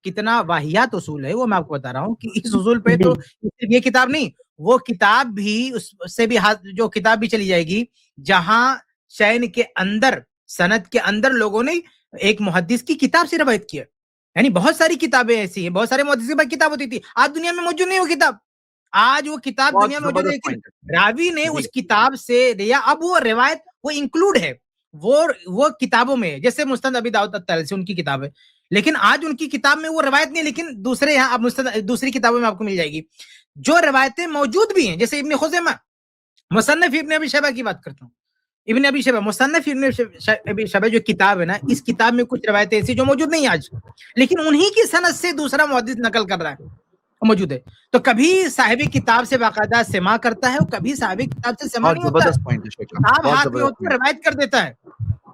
कितना वाहियात उसूल है, वो मैं आपको बता रहा हूँ कि इस उसूल पे तो सिर्फ ये किताब नहीं, वो किताब भी, उससे भी जो किताब भी चली जाएगी जहां शैन के अंदर, सनद के अंदर लोगों ने एक मुहद्दिस की किताब से रवायत किया। यानी बहुत सारी किताबें ऐसी हैं, बहुत सारे मुहद्दिस की भाई किताब होती थी, आज दुनिया में मौजूद नहीं वो किताब। आज वो किताब दुनिया में मौजूद है, रावी ने उस किताब से लिया, अब वो रिवायत वो इंक्लूड है वो किताबों में, जैसे मुस्तनद अबी दाऊद अत-तयालसी उनकी किताब है, लेकिन आज उनकी किताब में वो रिवायत नहीं, लेकिन दूसरे यहाँ अब दूसरी किताबों में आपको मिल जाएगी जो रिवायतें मौजूद भी हैं। जैसे इब्न खुज़ैमा, मुसन्नफ इब्न अबी शैबा की बात करता हूँ, इब्न अबी शैबा, मुसन्नफ इब्न अबी शैबा जो किताब है ना, इस किताब में कुछ रवायतें ऐसी जो मौजूद नहीं आज, लेकिन उन्हीं की सनद से दूसरा मुहद्दिस नकल कर रहा है, मौजूद है। तो कभी साहिब किताब से बाकायदा सेमा करता है, और कभी साहिब किताब से सेमा नहीं होता। किताब हाथ में होती है, रवायत कर देता है,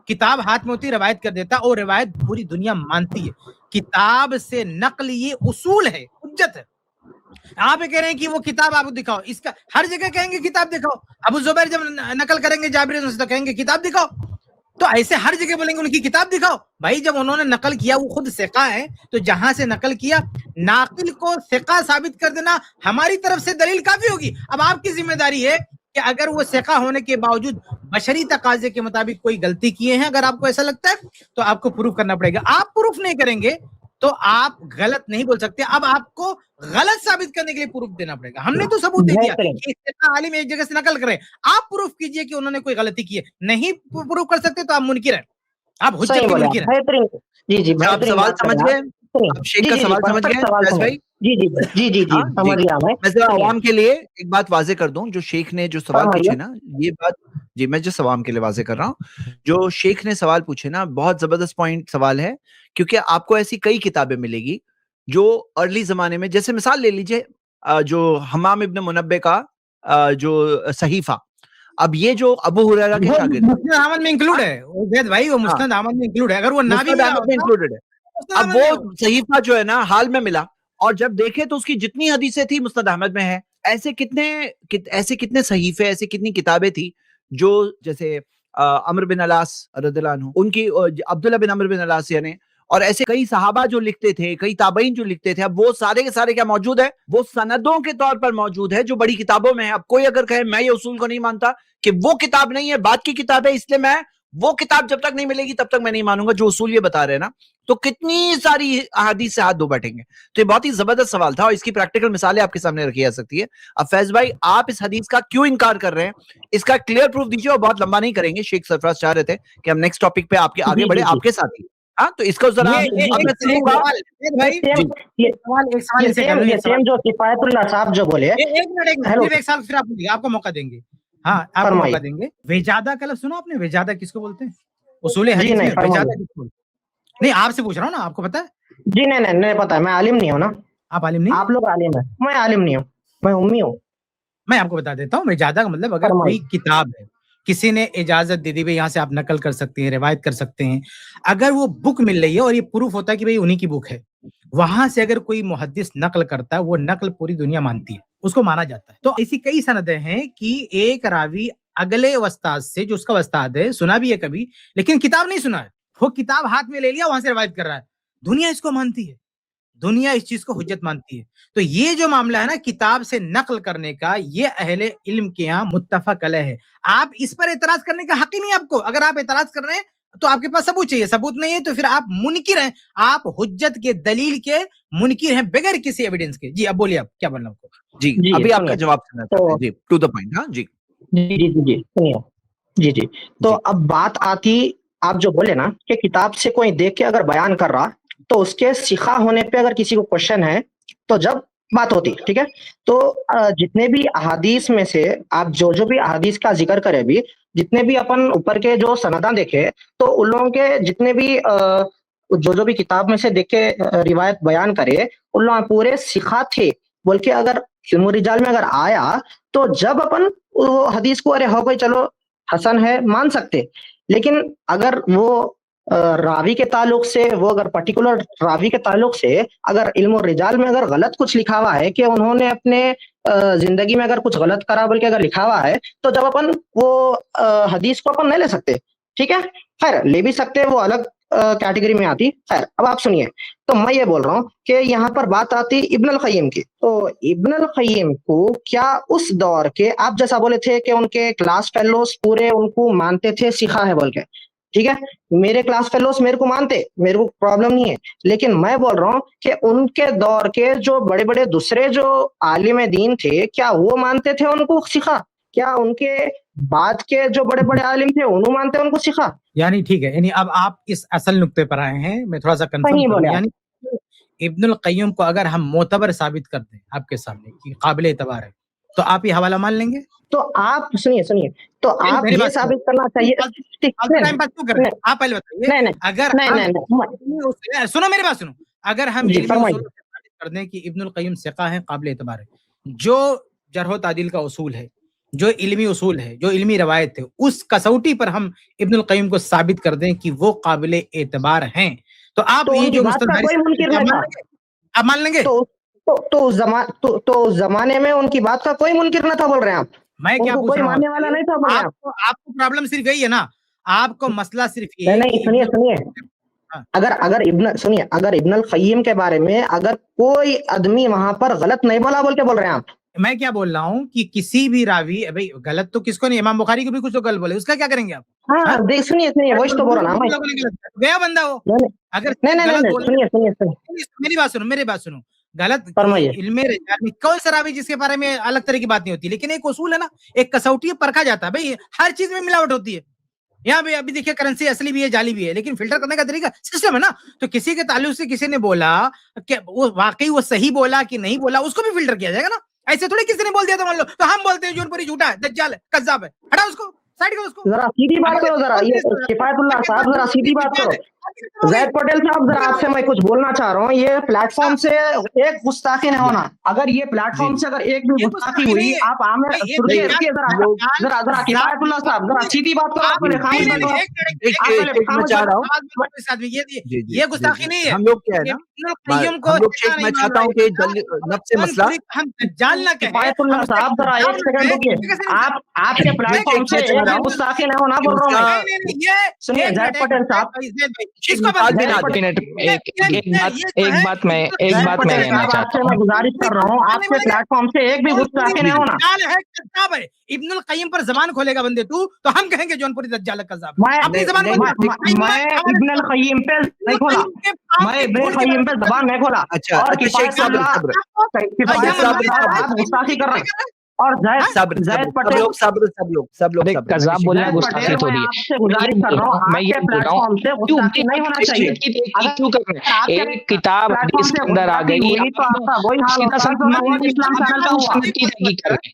किताब हाथ में होती है, रवायत कर देता है, और रवायत पूरी दुनिया मानती है। किताब से नकल ये उसूल है, हुज्जत है। आप कह रहे हैं कि वो किताब आपको दिखाओ, इसका हर जगह कहेंगे किताब दिखाओ। अबू जुबैर जब नकल करेंगे जाबिर से तो कहेंगे किताब दिखाओ। तो ऐसे हर जगह बोलेंगे उनकी किताब दिखाओ। भाई जब उन्होंने नकल किया, वो खुद सिका है, तो जहां से नकल किया, नाकिल को सिका साबित कर देना हमारी तरफ से दलील काफी होगी। अब आपकी जिम्मेदारी है कि अगर वो सिका होने के बावजूद बशरी तकाजे के मुताबिक कोई गलती किए हैं, अगर आपको ऐसा लगता है तो आपको प्रूफ करना पड़ेगा। आप प्रूफ नहीं करेंगे तो आप गलत नहीं बोल सकते। अब आपको गलत साबित करने के लिए प्रूफ देना पड़ेगा। हमने तो सबूत दे दिया कि इतना आलिम एक जगह से नकल कर रहे हैं, आप प्रूफ कीजिए कि उन्होंने कोई गलती की है। नहीं प्रूफ कर सकते तो आप मुनकिर हैं, आप हुज्जत के मुनकिर हैं। जी आप सवाल समझ गए? आप शेख का सवाल समझ गए फैज भाई? जी समझ गया मैं जरा आवाम के लिए एक बात वाजे कर दूं, जो शेख ने जो सवाल पूछे ना, ये बात जी मैं जिस आवाम के लिए वाजे कर रहा हूँ, जो शेख ने सवाल पूछे ना, बहुत जबरदस्त पॉइंट सवाल है, क्योंकि आपको ऐसी कई किताबें मिलेगी जो अर्ली जमाने में, जैसे मिसाल ले लीजिए जो हमाम इब्न मुनब्बे का जो सहीफा, अब ये जो अबू हुरैरा के शागिर्द मुस्नद अहमद में इंक्लूड है उबैद भाई, वो मुस्नद अहमद में इंक्लूड है। अगर वो ना भी मिला होता, इंक्लूडेड है, अब वो सहीफा जो है ना हाल में मिला, और जब देखे तो उसकी जितनी हदीसें थी मुस्नद अहमद में है। ऐसे कितने सहीफे, ऐसी कितनी किताबें थी जो जैसे अमर बिन अलास रदियल्लाहु अन्हु, उनकी अब्दुल्ला बिन अमर बिन अलास यानी, और ऐसे कई सहाबा जो लिखते थे, कई ताबईन जो लिखते थे, अब वो सारे के सारे क्या मौजूद है? वो सनदों के तौर पर मौजूद है जो बड़ी किताबों में है। अब कोई अगर कहे मैं ये उसूल को नहीं मानता कि वो किताब नहीं है, बाद की किताब है, इसलिए मैं वो किताब जब तक नहीं मिलेगी तब तक मैं नहीं मानूंगा, जो उसूल ये बता रहे हैं ना, तो कितनी सारी अहादीस से हाथ धो बैठेंगे। तो ये बहुत ही जबरदस्त सवाल था और इसकी प्रैक्टिकल मिसालें आपके सामने रखी जा सकती है। अब फैज भाई, आप इस हदीस का क्यों इनकार कर रहे हैं, इसका क्लियर प्रूफ दीजिए, और बहुत लंबा नहीं करेंगे। शेख सरफराज चाह रहे थे कि हम नेक्स्ट टॉपिक पे आपके आगे बढ़े, आपके साथ ही। हाँ, तो इसको जरा सेम जो किफायतुल्लाह साहब जो बोले, एक साल फिर आपको मौका देंगे। हाँ, आपको मौका देंगे। वेजादा का लफ्ज़ सुना आपने? वेजादा किसको बोलते हैं? उसूल हदीस में वेजादा किसको? नहीं, आपसे पूछ रहा हूँ ना, आपको पता है? जी नहीं पता है, मैं आलिम नहीं हूँ ना। आप आलिम नहीं? आप लोग आलिम है, मैं आलिम नहीं हूँ, मैं उम्मी हूँ। मैं आपको बता देता हूँ, वेजादा का मतलब अगर कोई किताब है, किसी ने इजाजत दे दी भाई यहाँ से आप नकल कर सकते हैं, रिवायत कर सकते हैं, अगर वो बुक मिल रही है और ये प्रूफ होता है कि भाई उन्हीं की बुक है, वहां से अगर कोई मुहद्दिस नकल करता है, वो नकल पूरी दुनिया मानती है, उसको माना जाता है। तो ऐसी कई सनदें हैं कि एक रावी अगले उस्ताद से, जो उसका उस्ताद है, सुना भी है कभी, लेकिन किताब नहीं सुना है, वो किताब हाथ में ले लिया, वहां से रिवायत कर रहा है, दुनिया इसको मानती है, दुनिया इस चीज को हुज्जत मानती है। तो ये जो मामला है ना किताब से नकल करने का, ये अहले इल्म के यहाँ मुत्तफक अलैह है। आप इस पर एतराज करने का हक ही नहीं आपको। अगर आप एतराज कर रहे हैं तो आपके पास सबूत चाहिए, सबूत नहीं है तो फिर आप मुनकिर हैं, आप हुज्जत के दलील के मुनकिर हैं बगैर किसी एविडेंस के। जी अब बोलिए, आप क्या बोलना आपको? जी अभी आपका जवाब सुना तो जी, टू द पॉइंट। हाँ जी सुनिए जी। तो अब बात आती, आप जो बोले ना कि किताब से कोई देख के अगर बयान कर रहा, तो उसके सिखा होने पे अगर किसी को क्वेश्चन है तो जब बात होती, ठीक है। तो जितने भी अहादीस में से आप जो भी अहादीस का जिक्र करें, अभी जितने भी अपन ऊपर के जो सनदा देखे, तो उन लोगों के जितने भी जो भी किताब में से देख के रिवायत बयान करे, उन लोग पूरे सिखा थे बोल के अगर इल्म रिजाल में अगर आया, तो जब अपन वो हदीस को अरे हो भाई चलो हसन है मान सकते, लेकिन अगर वो रावी के ताल्लुक से, वो अगर पर्टिकुलर रावी के ताल्लुक से अगर इल्म रिजाल में अगर गलत कुछ लिखा हुआ है कि उन्होंने अपने जिंदगी में अगर कुछ गलत करा बोल के अगर लिखा हुआ है, तो जब अपन वो हदीस को अपन नहीं ले सकते, ठीक है। खैर ले भी सकते, वो अलग कैटेगरी में आती। खैर अब आप सुनिए, तो मैं ये बोल रहा हूँ कि यहाँ पर बात आती इब्न अल क़य्यिम की। तो इब्न अल क़य्यिम को क्या उस दौर के, आप जैसा बोले थे कि उनके क्लास फेलोस पूरे उनको मानते थे सिखा है बोल के, ठीक है, मेरे क्लास फेलोस मेरे को मानते, मेरे को प्रॉब्लम नहीं है, लेकिन मैं बोल रहा हूँ कि उनके दौर के जो बड़े बड़े दूसरे जो आलिम दीन थे, क्या वो मानते थे उनको सिखा? क्या उनके बाद के जो बड़े बड़े आलिम थे उन्होंने मानते उनको सिखा? यानी ठीक है, यानी अब आप इस असल नुक्ते पर आए हैं, मैं थोड़ा सा कंफर्म करूं, यानी इब्नुल क़य्यिम को अगर हम मोतबर साबित कर दें आपके सामने कि काबिल एतबार है, तो आप ये हवाला मान लेंगे? तो आप सुनिए, तो आप ये साबित करना चाहिए। टाइम पास क्यों कर रहे हैं आप? पहले बताइए। अगर सुनो मेरी बात सुनो, अगर हम साबित कर दें कि इब्नुल क़य्यिम सिका है, काबिल एतबार है, जो जरह तादील का उसूल है, जो इल्मी उसूल है, जो इल्मी रवायत है, उस कसौटी पर हम इब्नुल क़य्यिम को साबित कर दें कि वो काबिल एतबार हैं, तो आप ये जो आप मान लेंगे? तो जमाने में उनकी बात का कोई मुनकिर न था बोल रहे हैं आप? मैं क्या पूछ रहा हूँ, मानने वाला नहीं था बोल रहे हैं आपको प्रॉब्लम सिर्फ यही है ना, आपको मसला सिर्फ ये नहीं सुनिए सुनिए, हाँ। अगर इब्नुल क़य्यिम के बारे में अगर कोई आदमी वहां पर गलत नहीं बोला बोल के बोल रहे हैं आप। मैं क्या बोल रहा हूँ कि किसी भी रावी, भाई गलत तो किसको नहीं, इमाम बुखारी को भी कुछ तो गलत बोले, उसका क्या करेंगे आप? हाँ देख सुनिए वही तो बोल रहा हूँ गया बंदा वो। अगर नहीं मेरी बात सुनो, गलत फरमाइए। इल्मे रिजाल में कौन सा रावी जिसके बारे में अलग तरह की बात नहीं होती, लेकिन एक उसूल है ना, एक कसौटी है, परखा जाता है भाई, हर चीज में मिलावट होती है। यहाँ पे अभी देखिए करेंसी असली भी है, जाली भी है, लेकिन फिल्टर करने का तरीका सिस्टम है ना। तो किसी के ताल्लुक से किसी ने बोला कि वो वाकई वो सही बोला कि नहीं बोला, उसको भी फिल्टर किया जाएगा ना। ऐसे थोड़ी किसी ने बोल दिया तो मान लो तो हम बोलते हैं जौनपुरी झूठा है, दज्जाल है, कज्जाब है, हटा उसको, साइड करो उसको। जरा सीधी बात करो, जरा ये किफायतुल्लाह साहब जरा सीधी बात करो। जैद पटेल साहब जरा आपसे मैं कुछ बोलना चाह रहा हूँ, ये प्लेटफॉर्म से एक गुस्ताखी नहीं होना। अगर ये प्लेटफॉर्म से अगर एक भी गुस्ताखी हुई, आप आमिर रुकिए जरा किफायतुल्लाह साहब जरा सीधी बात करो। ये गुस्ताखी नहीं है। हम लोग क्या है ना, मैं चाहता हूँ कि नफ्स से मसला, हम जानना क्या है। किफायतुल्लाह साहब जरा एक सेकंड रुकिए, आपके प्लेटफॉर्म से एक भी गुस्ताखी नहीं होना बोल रहा हूँ मैं। सुनिए जैद पटेल साहब, एक बात मैं कहना चाहता हूँ, मैं गुजारिश कर रहा हूँ आपके प्लेटफॉर्म से एक भी गुस्ताखी नहीं होना। इब्नुल क़य्यिम पर जबान खोलेगा बंदे तू, तो हम कहेंगे जौनपुरी दज्जाल कज़्ज़ाब। मैं इब्नुल क़य्यिम पे नहीं खोला, मैं इब्नुल क़य्यिम पे जबान नहीं खोला। अच्छा और आप गुस्ताखी कर रहे हैं। और जैद पटेल सब लोग कज़्ज़ाब बोलना गुस्ताखी थोड़ी है। गुजारिश कर रहा हूँ, मैं ये बोल रहा हूँ क्यों नहीं होना चाहिए। क्यों कर रहे हैं? एक किताब हदीस के अंदर आ गई,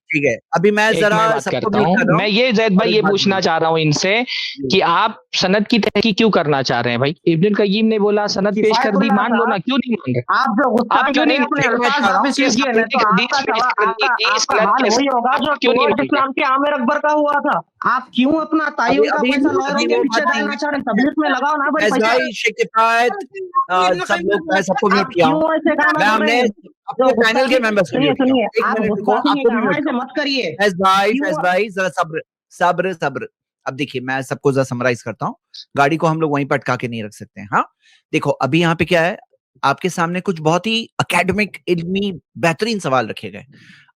ठीक है। अभी मैं जरा करता हूँ, मैं ये जैद भाई ये पूछना चाह रहा हूँ इनसे कि आप सनद की तहकीक क्यों करना चाह रहे हैं भाई? इब्नुल क़य्यिम ने बोला सनद पेश कर दी, मान लो ना, क्यों नहीं मान रहे? आप क्यों नहीं वही होगा जो इस्लाम के आमिर अकबर का हुआ था। आप क्यों अपना तायुब का पैसा लॉयरों के पीछे डालना चाह रहे हैं? तबलीग में लगाओ ना भाई पैसा। सब लोग सबको म्यूट किया। हमने अपने पैनल के मेंबर्स को सुनिए आप मत करिए। फैज भाई जरा सब्र। अब देखिए मैं सबको जरा समराइज करता हूँ, गाड़ी को हम लोग वहीं पर अटका के नहीं रख सकते हैं। हाँ देखो अभी यहाँ पे क्या है, आपके सामने कुछ बहुत ही एकेडमिक इल्मी बेहतरीन सवाल रखे गए,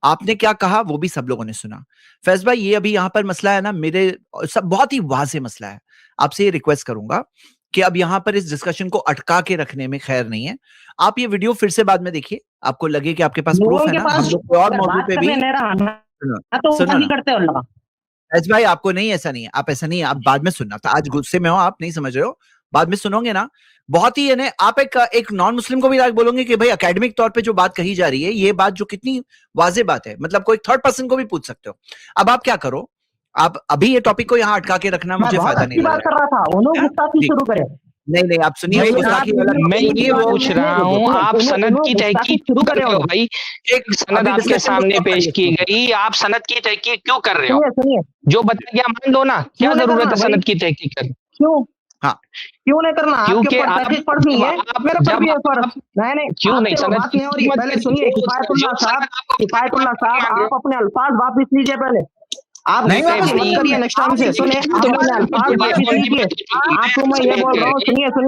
आपने क्या कहा वो भी सब लोगों ने सुना। फैज भाई ये अभी यहाँ पर मसला है ना, मेरे सब बहुत ही वाज़ेह मसला है, आपसे ये रिक्वेस्ट करूंगा कि अब यहाँ पर इस डिस्कशन को अटका के रखने में खैर नहीं है। आप ये वीडियो फिर से बाद में देखिए, आपको लगे कि आपके पास प्रूफ है ना, हम लोग कोई और मौजूद पे भी सुनो फैज भाई, आपको नहीं ऐसा नहीं है, आप ऐसा नहीं है, आप बाद में सुनना था, आज गुस्से में हो, आप नहीं समझ रहे हो, बाद में सुनोगे ना। बहुत ही यानी आप एक नॉन मुस्लिम को भी बोलोगे कि भाई एकेडमिक तौर पे जो बात कही जा रही है, ये बात जो कितनी वाज़ेह बात है, मतलब कोई थर्ड पर्सन को भी पूछ सकते हो। अब आप क्या करो, आप अभी ये टॉपिक को यहाँ अटका के रखना मुझे फायदा नहीं लग रहा। नहीं आप सुनिए, मैं ये पूछ रहा हूँ, आप सनद की तहकीक क्यों कर रहे हो भाई? एक सनद आपके सामने पेश की गई, आप सनद की तहकीक क्यों कर रहे हो? जो बता गया मान लो ना, क्या जरूरत है सनद की तहकीक करने? क्यों हाँ क्यों नहीं करना? क्योंकि पढ़नी है मेरा नहीं क्यों नहीं समझ। पहले सुनिए किफायतुल्लाह साहब आप अपने अल्फाज वापिस लीजिए पहले। आप नहीं करिए नेक्स्ट टाइम से। सुनिए आपको मैं ये बोल रहा हूँ, सुनिए आपको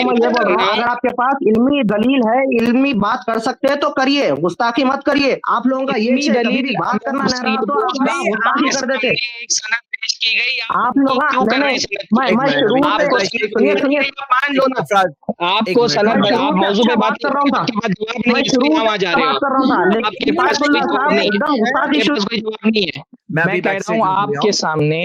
मैं ये बोल रहा हूँ, अगर आपके पास इल्मी दलील है, इल्मी बात कर सकते हैं तो करिए, गुस्ताखी मत करिए। आप लोगों का ये दलील बात करना नहीं रहा तो आप गुस्ताखी कर देते। की गई आप लोग आपको सनद आप मौजू पे बात कर रहा हूँ, मैं कह रहा हूँ आपके सामने।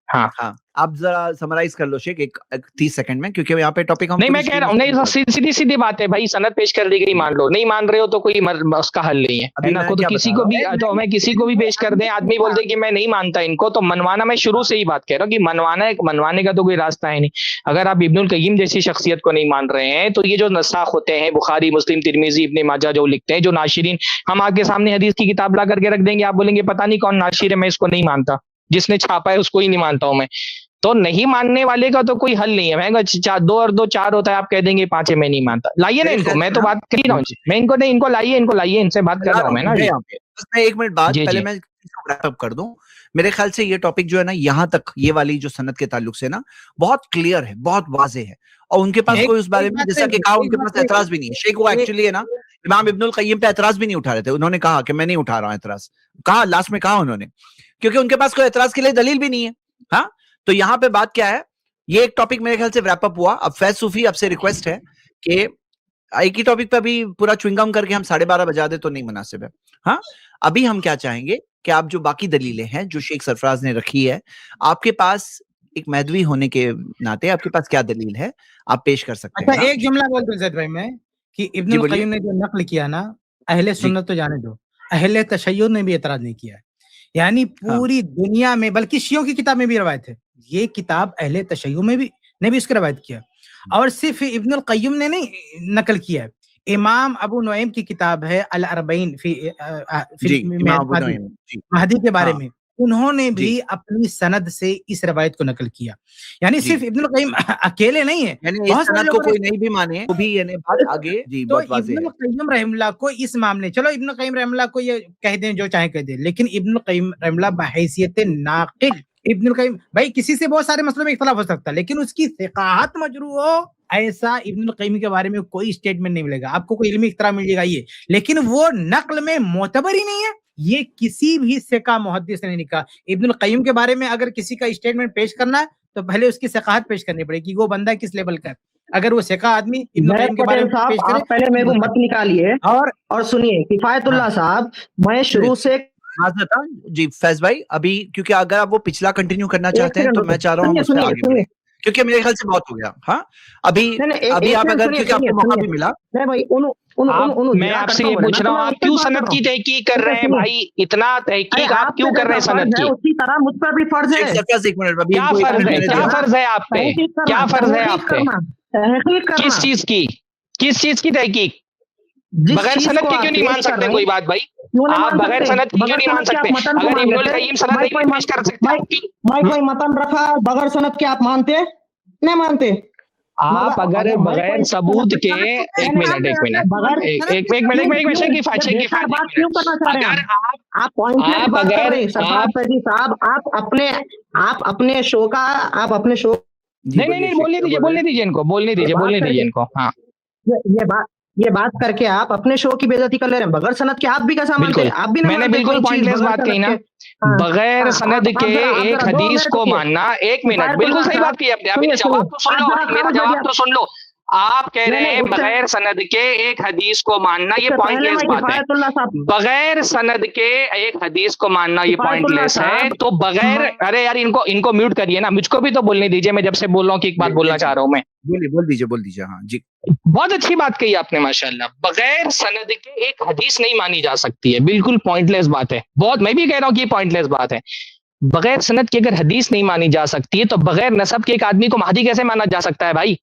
हाँ आप जरा समराइज कर लो शेख, एक 30 सेकंड में, क्योंकि यहाँ पे टॉपिक हम नहीं, मैं कह रहा हूँ नहीं, सीधी बात है भाई, सनद पेश कर दी गई, मान लो, नहीं मान रहे हो तो कोई उसका हल नहीं है ना। तो किसी को भी तो मैं किसी को भी पेश कर दें, आदमी बोल दे कि मैं नहीं मानता इनको, तो मनवाना, मैं शुरू से ही बात कह रहा हूँ कि मनवाने का तो कोई रास्ता है नहीं। अगर आप इब्नुल क़य्यिम जैसी शख्सियत को नहीं मान रहे हैं, तो ये जो नसाख होते हैं बुखारी, मुस्लिम, तिरमिजी, इब्ने माजा जो लिखते हैं, जो नाशिरीन, हम आपके सामने हदीस की किताब ला करके रख देंगे, आप बोलेंगे पता नहीं कौन नाशिर है, मैं इसको नहीं मानता, जिसने छापा है उसको ही नहीं मानता हूं मैं। तो नहीं मानने वाले का तो कोई हल नहीं है। मैं 2 और 2 4 होता है, आप कह देंगे 5 मैं नहीं मानता। लाइए ना इनको, मैं तो बात कर ही रहा हूँ, मैं इनको नहीं, इनको लाइए, इनसे बात कर रहा हूँ मैं ना। मैं 1 मिनट बाद पहले मैं रैप अप कर दूं। मेरे ख्याल से ये टॉपिक जो है ना, यहाँ तक ये वाली जो सनद के ताल्लुक से ना बहुत क्लियर है, बहुत वाजे है, और उनके पास कोई उस बारे में जैसा कि कहा उनके पास एतराज भी नहीं है। शेख वो एक्चुअली है ना इमाम इब्नुल क़य्यिम पे एतराज भी नहीं उठा रहे थे, उन्होंने कहा कि मैं नहीं उठा रहा हूँ एतराज, कहा लास्ट में कहा उन्होंने, क्योंकि उनके पास कोई एतराज के लिए दलील भी नहीं है। हाँ, तो यहाँ पे बात क्या है, ये एक टॉपिक मेरे ख्याल से रैप अप हुआ। अब फैज सूफी आपसे रिक्वेस्ट है कि एक ही टॉपिक पे अभी पूरा च्युइंगम करके हम 12:30 बजा दे तो नहीं मुनासिब है। हाँ, अभी हम क्या चाहेंगे कि आप जो बाकी दलीलें हैं जो शेख सरफराज ने रखी है, आपके पास एक महदवी होने के नाते आपके पास क्या दलील है, आप पेश कर सकते हैं। अच्छा, एक जुमला बोल दूं ज़ैद भाई मैं कि इब्नुल क़य्यिम ने जो नक्ल किया ना, अहले सुन्नत तो जाने दो, अहले तशय्युद ने भी एतराज नहीं किया है। यानी पूरी दुनिया में, बल्कि शियों की किताब में भी रवायत है, ये किताब अहले तशय्युद में भी ने भी इसकी रवायत किया, और सिर्फ इब्नुल क़य्यिम ने नहीं नकल किया है, इमाम अबू नुईम की किताब है अल अरबईन फी महदी के बारे में, उन्होंने भी अपनी सनद से इस रवायत को नकल किया। यानी सिर्फ इब्नुल क़य्यिम अकेले नहीं है, बहुत सारे लोग कोई नहीं भी माने वो भी यानी बात आगे जी तो बहुत वाज़ेह है। इब्नुल क़य्यिम रहमतुल्लाह को इस मामले, चलो इब्नुल क़य्यिम रहमतुल्लाह को ये कह दें जो चाहे कह दें, लेकिन इब्नुल क़य्यिम रहमतुल्लाह बहैसियत नाक़िल, इब्नुल क़य्यिम भाई किसी से बहुत सारे मसलों में इख्तिलाफ हो सकता है, लेकिन उसकी सिक़ाहत मजरूह हो, ऐसा इब्नुल क़य्यिम के बारे में कोई स्टेटमेंट नहीं मिलेगा आपको, कोई इल्मी इख्तिलाफ मिल जाएगा ये, लेकिन वो नक्ल में मोतबर ही नहीं है। ये किसी भी सिका मुहद्दिस ने नहीं कहा। इब्नुल क़य्यिम के बारे में अगर किसी का स्टेटमेंट पेश करना है तो पहले उसकी सिक़ाहत पेश करनी पड़ेगी, वो बंदा किस लेवल का है। अगर वो सिका आदमी इब्नुल क़य्यिम के बारे में पेश करे, पहले मेरे को मत निकालिए और सुनिए किफायतुल्लाह साहब, मैं शुरू से जी फैज भाई, अभी क्योंकि अगर आप वो पिछला कंटिन्यू करना चाहते हैं तो मैं चाह रहा हूँ उससे आगे बढ़ें, क्योंकि मेरे ख्याल से बहुत हो गया। हाँ, अभी आप अगर, क्योंकि आपको मौका भी मिला, मैं आपसे ये पूछ रहा हूँ, आप क्यों सनद की तहकीक कर रहे हैं भाई? इतना तहकीक आप क्यों कर रहे हैं सनद की? उसी तरह मुझ पर भी फर्ज है। क्या फर्ज है? क्या फर्ज है आप पे? क्या फर्ज है आप पे? किस चीज की? किस चीज की तहकीक? बगैर सनद के क्यों नहीं मान सकते कोई बात भाई? आप बगैर सनद के क्यों नहीं मान सकते? अगर इब्नुल क़य्यिम सनद नहीं पेश कर सकते, कोई मतन रखा बगैर सनद के आप मानते नहीं मानते? आप अगर बगैर सबूत के एक मिनट आप अपने शो का नहीं बोलने दीजिए इनको। हाँ, ये बात करके आप अपने शो की बेइज्जती कर ले रहे हैं। बगैर सनद के आप भी कैसा मानते हैं? आप भी नहीं, मैंने बिल्कुल पॉइंटलेस बात कही ना। बगैर सनद के एक हदीस को मानना, एक मिनट, बिल्कुल सही बात की आपने। मेरा जवाब तो सुन लो, मेरा जवाब तो सुन लो। आप कह रहे हैं बगैर सनद के एक हदीस को मानना ये पॉइंटलेस बात है। बगैर सनद के एक हदीस को मानना ये पॉइंटलेस है, तो बगैर, अरे यार इनको म्यूट करिए ना, मुझको भी तो बोलने दीजिए। मैं जब से बोल रहा हूँ कि एक बात बोलना चाह रहा हूँ मैं। बोल दीजिए। हाँ जी, बहुत अच्छी बात कही आपने माशाल्लाह। बगैर सनद के एक हदीस नहीं मानी जा सकती है, बिल्कुल पॉइंटलेस बात है। बहुत, मैं भी कह रहा हूँ कि ये पॉइंटलेस बात है। बगैर सनद की अगर हदीस नहीं मानी जा सकती है तो बगैर नसब के एक आदमी को महदी कैसे माना जा सकता है भाई?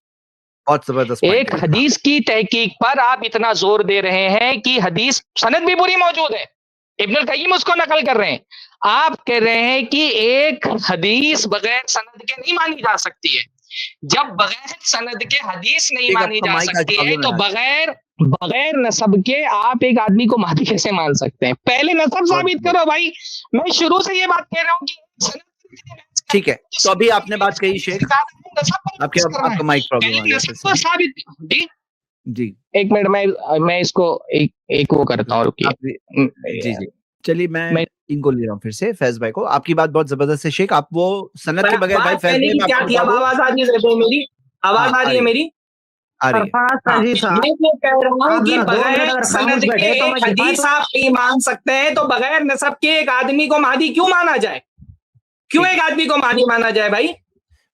बहुत जबरदस्त। एक हदीस की तहकीक पर आप इतना जोर दे रहे हैं कि हदीस सनद भी पूरी मौजूद है, इब्नुल क़य्यिम उसको नकल कर रहे हैं। आप कह रहे हैं कि एक हदीस बगैर सनद के नहीं मानी जा सकती है। जब बगैर सनद के हदीस नहीं मानी जा सकती है तो बगैर नसब के आप एक आदमी को महदी कैसे मान सकते हैं? पहले नसब साबित करो भाई। मैं शुरू से ये बात कह रहा हूँ कि ठीक है, तो अभी आपने बात कही शेख, आपका माइक प्रॉब्लम है जी। एक मिनट, मैं इसको एक वो करता हूँ, रुकिए जी। चलिए मैं इनको ले रहा हूँ फिर से, फैज भाई को। आपकी बात बहुत जबरदस्त है शेख, आप वो सनद के बगैर भाई फैज भाई क्या किया? आवाज आ रही है मेरी? आवाज आ रही है मेरी? आ रही है। मैं ये कह रहा हूँ कि बगैर सनद के एक हदीस आप नहीं मान सकते हैं, तो बगैर नसब के एक आदमी को महदी क्यों माना जाए? क्यों एक आदमी को महदी माना जाए भाई?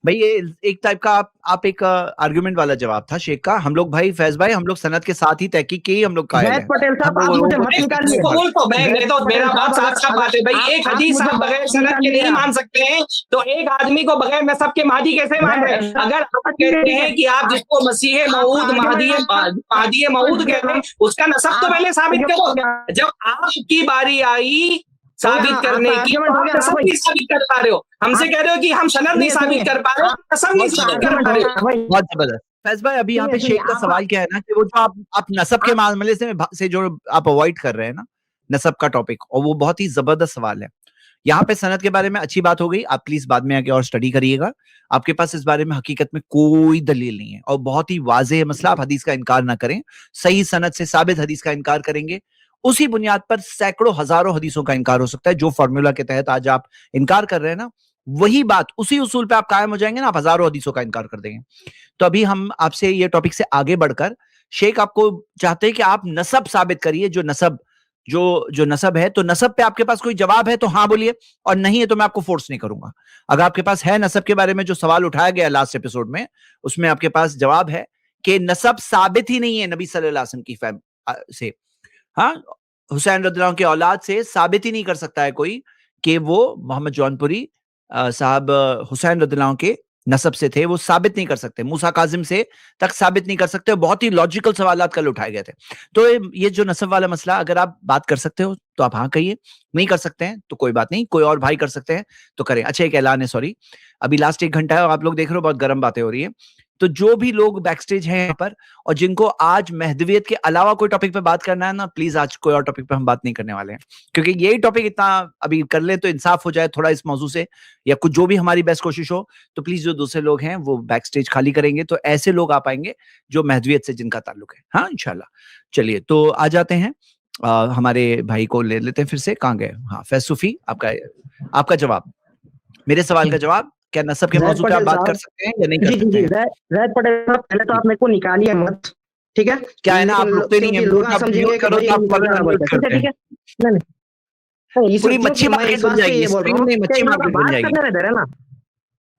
ये एक टाइप का आप एक आर्गुमेंट वाला जवाब था शेख का। हम लोग भाई फैज भाई, हम लोग सनद के साथ ही तहकीक के ही हम लोग कायल हैं। पटेल साहब, आप मुझे मत निकालिए। मेरा बात साफ बात है भाई। एक हदीस आप बगैर सनद के नहीं मान सकते हैं, तो एक आदमी को बगैर नसब के महदी कैसे मान रहे हैं? अगर आप कहते हैं कि आप जिसको मसीह मऊद महदी मऊद कहते हैं, उसका नसब तो पहले साबित करो। जब आपकी बारी आई साबित करने की, नसब नहीं साबित कर पा रहे हो। हमसे कह रहे हो कि हम सनद नहीं साबित कर पा रहे हो, नसब नहीं साबित कर पा रहे हो। बहुत जबरदस्त। फैज भाई, अभी यहाँ पे शेख का सवाल क्या है ना कि वो जो आप नसब के मामले से जो आप अवॉइड कर रहे हैं ना, नसब का टॉपिक, और वो बहुत ही जबरदस्त सवाल है। यहाँ पे सनद के बारे में अच्छी बात हो गई, आप प्लीज बाद में आके और स्टडी करिएगा। आपके पास इस बारे में हकीकत में कोई दलील नहीं है और बहुत ही वाज़ेह मसला, आप हदीस का इनकार ना करें। सही सनद से साबित हदीस का इनकार करेंगे, उसी बुनियाद पर सैकड़ों हजारों हदीसों का इनकार हो सकता है। जो फॉर्मूला के तहत आज आप इनकार कर रहे हैं ना, वही बात उसी उसूल पे आप कायम हो जाएंगे ना, आप हजारों हदीसों का इनकार कर देंगे। तो अभी हम आपसे ये टॉपिक से आगे बढ़कर शेख आपको चाहते हैं कि आप नसब साबित करिए, जो नसब है। तो नसब पे आपके पास कोई जवाब है तो हाँ बोलिए, और नहीं है तो मैं आपको फोर्स नहीं करूंगा। अगर आपके पास है नसब के बारे में जो सवाल उठाया गया लास्ट एपिसोड में, उसमें आपके पास जवाब है कि नसब साबित ही नहीं है नबी सल्लल्लाहु अलैहि वसल्लम की से। हाँ, हुसैन रज़ियल्लाहु के औलाद से साबित ही नहीं कर सकता है कोई कि वो मोहम्मद जौनपुरी साहब हुसैन रज़ियल्लाहु के नसब से थे, वो साबित नहीं कर सकते। मूसा काजिम से तक साबित नहीं कर सकते। बहुत ही लॉजिकल सवालात कल उठाए गए थे। तो ये जो नसब वाला मसला, अगर आप बात कर सकते हो तो आप हाँ कहिए, नहीं कर सकते हैं तो कोई बात नहीं, कोई और भाई कर सकते हैं तो करें। अच्छा, एक ऐलान है, सॉरी, अभी लास्ट 1 घंटा है और आप लोग देख रहे हो बहुत गर्म बातें हो रही है। तो जो भी लोग बैकस्टेज हैं यहाँ पर और जिनको आज महदवियत के अलावा कोई टॉपिक पे बात करना है ना, प्लीज आज कोई और टॉपिक पे हम बात नहीं करने वाले हैं, क्योंकि यही टॉपिक इतना अभी कर ले तो इंसाफ हो जाए थोड़ा इस मौजू से, या कुछ जो भी हमारी बेस्ट कोशिश हो। तो प्लीज जो दूसरे लोग हैं वो बैकस्टेज खाली करेंगे, तो ऐसे लोग आ पाएंगे जो महदवियत से जिनका ताल्लुक है। हाँ, इंशाल्लाह। चलिए, तो आ जाते हैं हमारे भाई को ले लेते हैं फिर से। कहाँ गए? हाँ, फैज सूफी, आपका जवाब, मेरे सवाल का जवाब, क्या नसब के मौजू पे आप बात कर सकते हैं या नहीं कर सकते हैं? ज़ैद पटेल साहब, पहले तो आप मेरे को निकालिए मत, ठीक है? क्या है ना, आप रुकते नहीं हैं, लोग समझेंगे करो तो आप ठीक है। नहीं, पूरी मच्छी मार्केट बन जाएगी, मच्छी मार्केट बन जाएगी। करने दे रहे ना,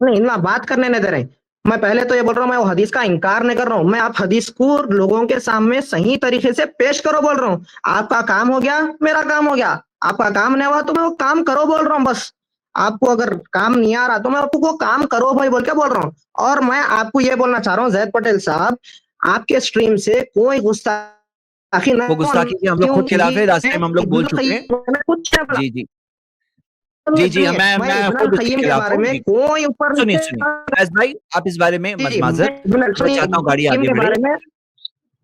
नहीं ना, बात करने नहीं दे रहे। मैं पहले तो ये बोल रहा हूँ, मैं वो हदीस का इनकार नहीं कर रहा हूँ, मैं आप हदीस को लोगों के सामने सही तरीके से पेश करो बोल रहा हूँ। आपका काम हो गया, मेरा काम हो गया। आपका काम नहीं हुआ तो मैं वो काम करो बोल रहा हूँ। बस आपको अगर काम नहीं आ रहा तो मैं आपको वो काम करो भाई बोल के बोल रहा हूँ। और मैं आपको ये बोलना चाह रहा हूँ, ज़ैद पटेल साहब, आपके स्ट्रीम से कोई गुस्ताखी ना, वो गुस्ताखी हम लोग खुद खिलाफ है, रास्ते में हम लोग बोल चुके हैं। जी जी जी जी, मैं खुद उसके खिलाफ हूं। सुनिए फैज भाई, आप इस बारे में मत माजर, मैं चाहता हूँ गाड़ी आगे बढ़े।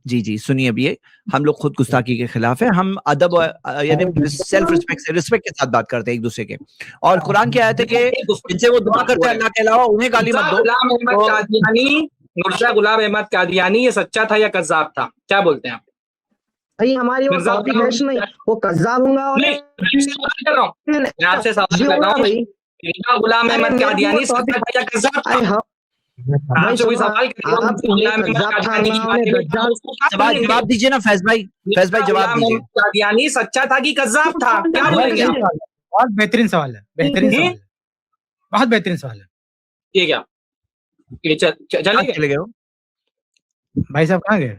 जी जी, सुनिए, अब ये हम लोग खुद गुस्ताखी के खिलाफ है। हम अदब यानी सेल्फ रिस्पेक्ट से, रिस्पेक्ट के साथ बात करते हैं एक दूसरे के। और कुरान की आयत है कि जिनसे वो दुआ करते हैं अल्लाह के अलावा, उन्हें गाली मत दो। मिर्जा गुलाम अहमद कादियानी ये सच्चा था या कज़्ज़ाब था? क्या बोलते हैं आप? भाई हमारी वो टॉपिक नहीं, वो कज़्ज़ाब होगा। मैं आपसे सवाल कर रहा हूं, मिर्जा गुलाम अहमद कादियानी सच्चा था या कज़्ज़ाब था? आपसे कोई सवाल जवाब दीजिए ना फैज भाई, जवाब दीजिए। कादियानी सच्चा था कि कज़्ज़ाब था? क्या बोलेंगे आप? बहुत बेहतरीन सवाल है, बेहतरीन सवाल है, बहुत बेहतरीन सवाल है। ये क्या चले गए भाई साहब? कहाँ गए?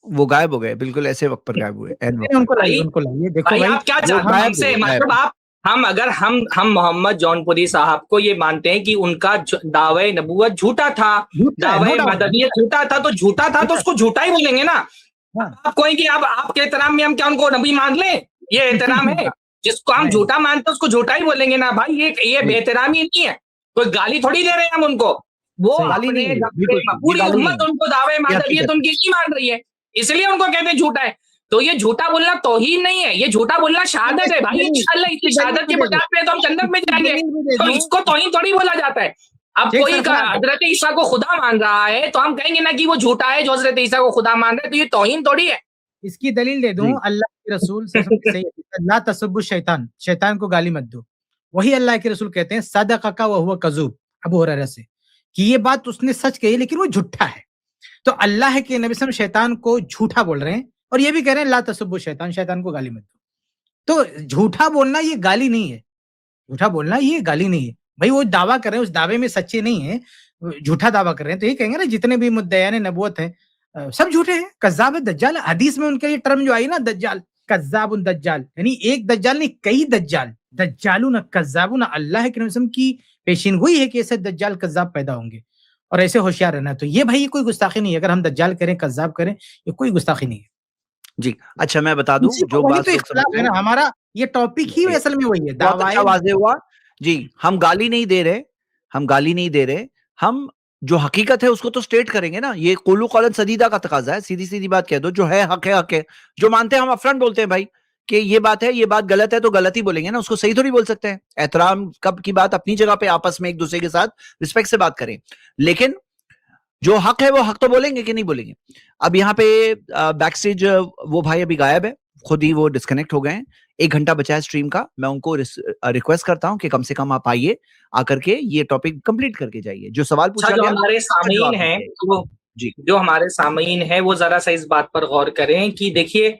वो गायब हो गए, बिल्कुल ऐसे वक्त पर गायब हुए। उनको लाइए। देखो भाई, आप क्या चाहते हैं हमसे? मतलब आप अगर हम मोहम्मद जौनपुरी साहब को ये मानते हैं कि उनका दावे नबूवत झूठा था, दावे मदनियत झूठा था, तो झूठा था तो उसको झूठा ही बोलेंगे ना। आप कोई कि आप आपके एहतराम में हम क्या उनको नबी मान लें? ये एहतराम है? जिसको हम झूठा मानते हैं उसको झूठा ही बोलेंगे ना भाई। ये बेहतरामी नहीं है, कोई गाली थोड़ी दे रहे हैं हम उनको। वो पूरी उम्मत उनको दावे मदनियत उनकी नहीं मान रही है, इसलिए उनको कहते हैं झूठा है। तो ये झूठा बोलना तौहीन नहीं है, ये झूठा बोलना शहादत है भाई। इंशाअल्लाह इसी शहादत के बुनियाद पे तो हम जन्नत में जाएंगे, तो इसको तौहीन थोड़ी बोला जाता है। अब कोई हजरत ईसा को खुदा मान रहा है तो हम कहेंगे ना कि वो झूठा है जो हजरत ईसा को खुदा मान रहा है, तो ये तौहीन थोड़ी है। इसकी दलील दे दूं, अल्लाह के रसूल से ला तसब्बु शैतान, शैतान को गाली मत दो। वही अल्लाह के रसूल कहते हैं सदक़का व हुवा कज़ूब, अबू हुरैरा से, कि ये बात उसने सच कही लेकिन वो झूठा है। तो अल्लाह के नबी सल्लल्लाहु शैतान को झूठा बोल रहे हैं और ये भी कह रहे हैं ला तसब्बु शैतान, शैतान को गाली मत दो। तो झूठा बोलना ये गाली नहीं है, झूठा बोलना ये गाली नहीं है भाई। वो दावा कर रहे हैं, उस दावे में सच्चे नहीं है, झूठा दावा कर रहे हैं, तो ये कहेंगे ना जितने भी मुद्दयान नबूवत है सब झूठे हैं। कज़्ज़ाब दज्जाल, हदीस में उनका ये टर्म जो आई ना, दज्जाल, कज़्ज़ाबुन दज्जाल, यानी एक दज्जाल नहीं कई दज्जाल, दज्जालुन कज़्ज़ाबुन। अल्लाह के नबी की पेशीन हुई है कि ऐसे दज्जाल कज़्ज़ाब पैदा होंगे और ऐसे होशियार रहना। तो ये भाई ये कोई गुस्ताखी नहीं है, अगर हम दज्जाल करें कज़्ज़ाब करें, ये कोई गुस्ताखी नहीं है जी। अच्छा, मैं बता दूं जो बात तो इख्तिलाफ है ना, हमारा ये टॉपिक ही असल में वही है। दावा वाज़ेह हुआ जी, हम गाली नहीं दे रहे, हम जो हकीकत है उसको तो स्टेट करेंगे ना। ये कुलू कौलन सदीदा का तकाजा है, सीधी सीधी बात कह दो, जो है हक है, जो मानते हैं हम अपफ्रंट बोलते हैं भाई कि ये बात है, ये बात गलत है तो गलत ही बोलेंगे ना, उसको सही थोड़ी बोल सकते हैं। एहतराम कब की बात अपनी जगह पे, आपस में एक दूसरे के साथ रिस्पेक्ट से बात करें, लेकिन जो हक है वो हक तो बोलेंगे कि नहीं बोलेंगे। अब यहाँ पे बैक स्टेज वो भाई अभी गायब है, खुद ही वो डिस्कनेक्ट हो गए हैं। 1 घंटा बचा है स्ट्रीम का, मैं उनको रिक्वेस्ट करता हूं कि कम से कम आप आइए, आकर के ये टॉपिक कंप्लीट करके जाइए। जो सवाल पूछा जो गया हमारे सामीन हैं वो जी, जो हमारे सामीन हैं वो जरा सा इस बात पर गौर करें कि देखिए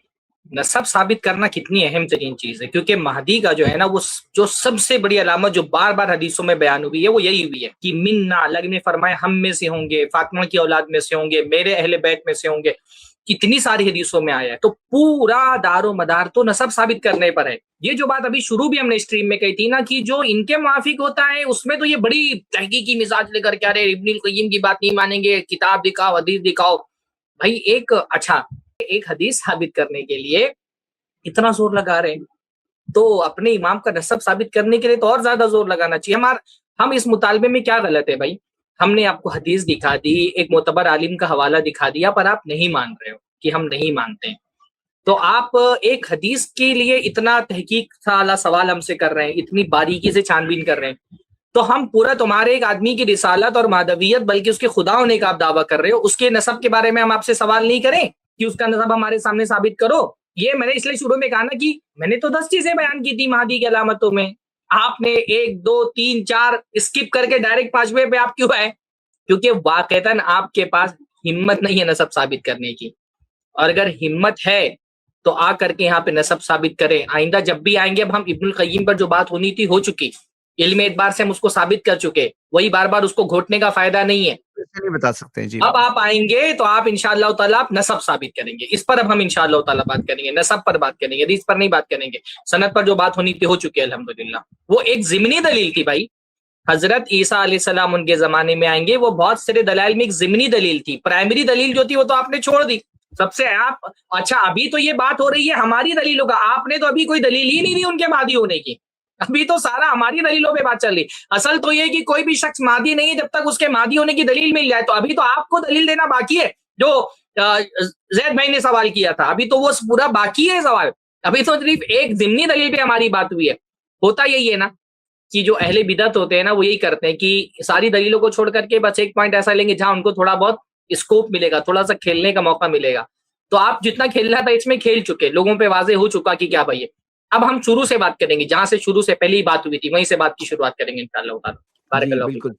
नसब साबित करना कितनी अहम तरीन चीज है, क्योंकि महदी का जो है ना वो जो सबसे बड़ी अलामत जो बार बार हदीसों में बयान हुई है वो यही हुई है कि मिन्ना, अल्लाह ने फरमाया हम में से होंगे, फातिमा की औलाद में से होंगे, मेरे अहले बैत में से होंगे। कितनी सारी हदीसों में आया है, तो पूरा दारो मदार तो नसब साबित करने पर है। ये जो बात अभी शुरू भी हमने स्ट्रीम में कही थी ना कि जो इनके मुआफिक होता है उसमें तो ये बड़ी तहकीकी मिजाज लेकर के अरे इब्नुल क़य्यिम की बात नहीं मानेंगे, किताब दिखाओ, हदीस दिखाओ। भाई एक हदीस साबित करने के लिए इतना जोर लगा रहे हैं, तो अपने इमाम का नसब साबित करने के लिए तो और ज्यादा जोर लगाना चाहिए। हम इस मुतालबे में क्या गलत है भाई? हमने आपको हदीस दिखा दी, एक मोतबर आलिम का हवाला दिखा दिया, पर आप नहीं मान रहे हो कि हम नहीं मानते हैं। तो आप एक हदीस के लिए इतना तहकीक वाला सवाल हमसे कर रहे हैं, इतनी बारीकी से छानबीन कर रहे हैं, तो हम पूरा तुम्हारे एक आदमी की रिसालत और मादवियत बल्कि उसके खुदा होने का आप दावा कर रहे हो, उसके नसब के बारे में हम आपसे सवाल नहीं करें कि उसका नसब हमारे सामने साबित करो। ये मैंने इसलिए शुरू में कहा ना कि मैंने तो 10 चीजें बयान की थी महदी की अलामतों में, आपने 1, 2, 3, 4 स्किप करके डायरेक्ट 5वें पे आप क्यों आए? क्योंकि वाकईतन आपके पास हिम्मत नहीं है नसब साबित करने की, और अगर हिम्मत है तो आ करके यहाँ पे नसब साबित करें। आइंदा जब भी आएंगे, अब हम इब्नुल क़य्यिम पर जो बात होनी थी हो चुकी, इल्म एतबार से हम उसको साबित कर चुके, वही बार बार उसको घोटने का फायदा नहीं है। ऐसे नहीं बता सकते हैं जी। अब आप आएंगे तो आप इंशाअल्लाह ताला आप नसब साबित करेंगे, इस पर अब हम इंशाअल्लाह ताला बात करेंगे, नसब पर बात करेंगे, हदीस पर नहीं बात करेंगे। सनद पर जो बात होनी थी हो चुकी है अल्हम्दुलिल्लाह। वो एक ज़िमनी दलील थी भाई, हजरत ईसा अलैहिस्सलाम उनके जमाने में आएंगे, वो बहुत सारे दलाइल में एक ज़िमनी दलील थी, प्राइमरी दलील जो थी वो तो आपने छोड़ दी। सबसे आप अच्छा अभी तो ये बात हो रही है हमारी दलीलों का, आपने तो अभी कोई दलील ही नहीं दी उनके मादी होने की, अभी तो सारा हमारी दलीलों पे बात चल रही। असल तो ये कि कोई भी शख्स मादी नहीं है जब तक उसके मादी होने की दलील मिल जाए, तो अभी तो आपको दलील देना बाकी है। जो जैद भाई ने सवाल किया था, अभी तो वो पूरा बाकी है सवाल, अभी तो सिर्फ एक ज़िमनी दलील पे हमारी बात हुई है। होता यही है ना कि जो अहले बिदअत होते हैं ना वो यही करते हैं कि सारी दलीलों को छोड़ करके बस एक पॉइंट ऐसा लेंगे जहां उनको थोड़ा बहुत स्कोप मिलेगा, थोड़ा सा खेलने का मौका मिलेगा। तो आप जितना खेलना था इसमें खेल चुके, लोगों पे वाजे हो चुका कि क्या भाई है। अब हम शुरू से बात करेंगे, जहां से शुरू से पहली बात हुई थी वहीं से बात की शुरुआत करेंगे इंशाअल्लाह ताला। बारक अल्लाह फीक। बिल्कुल।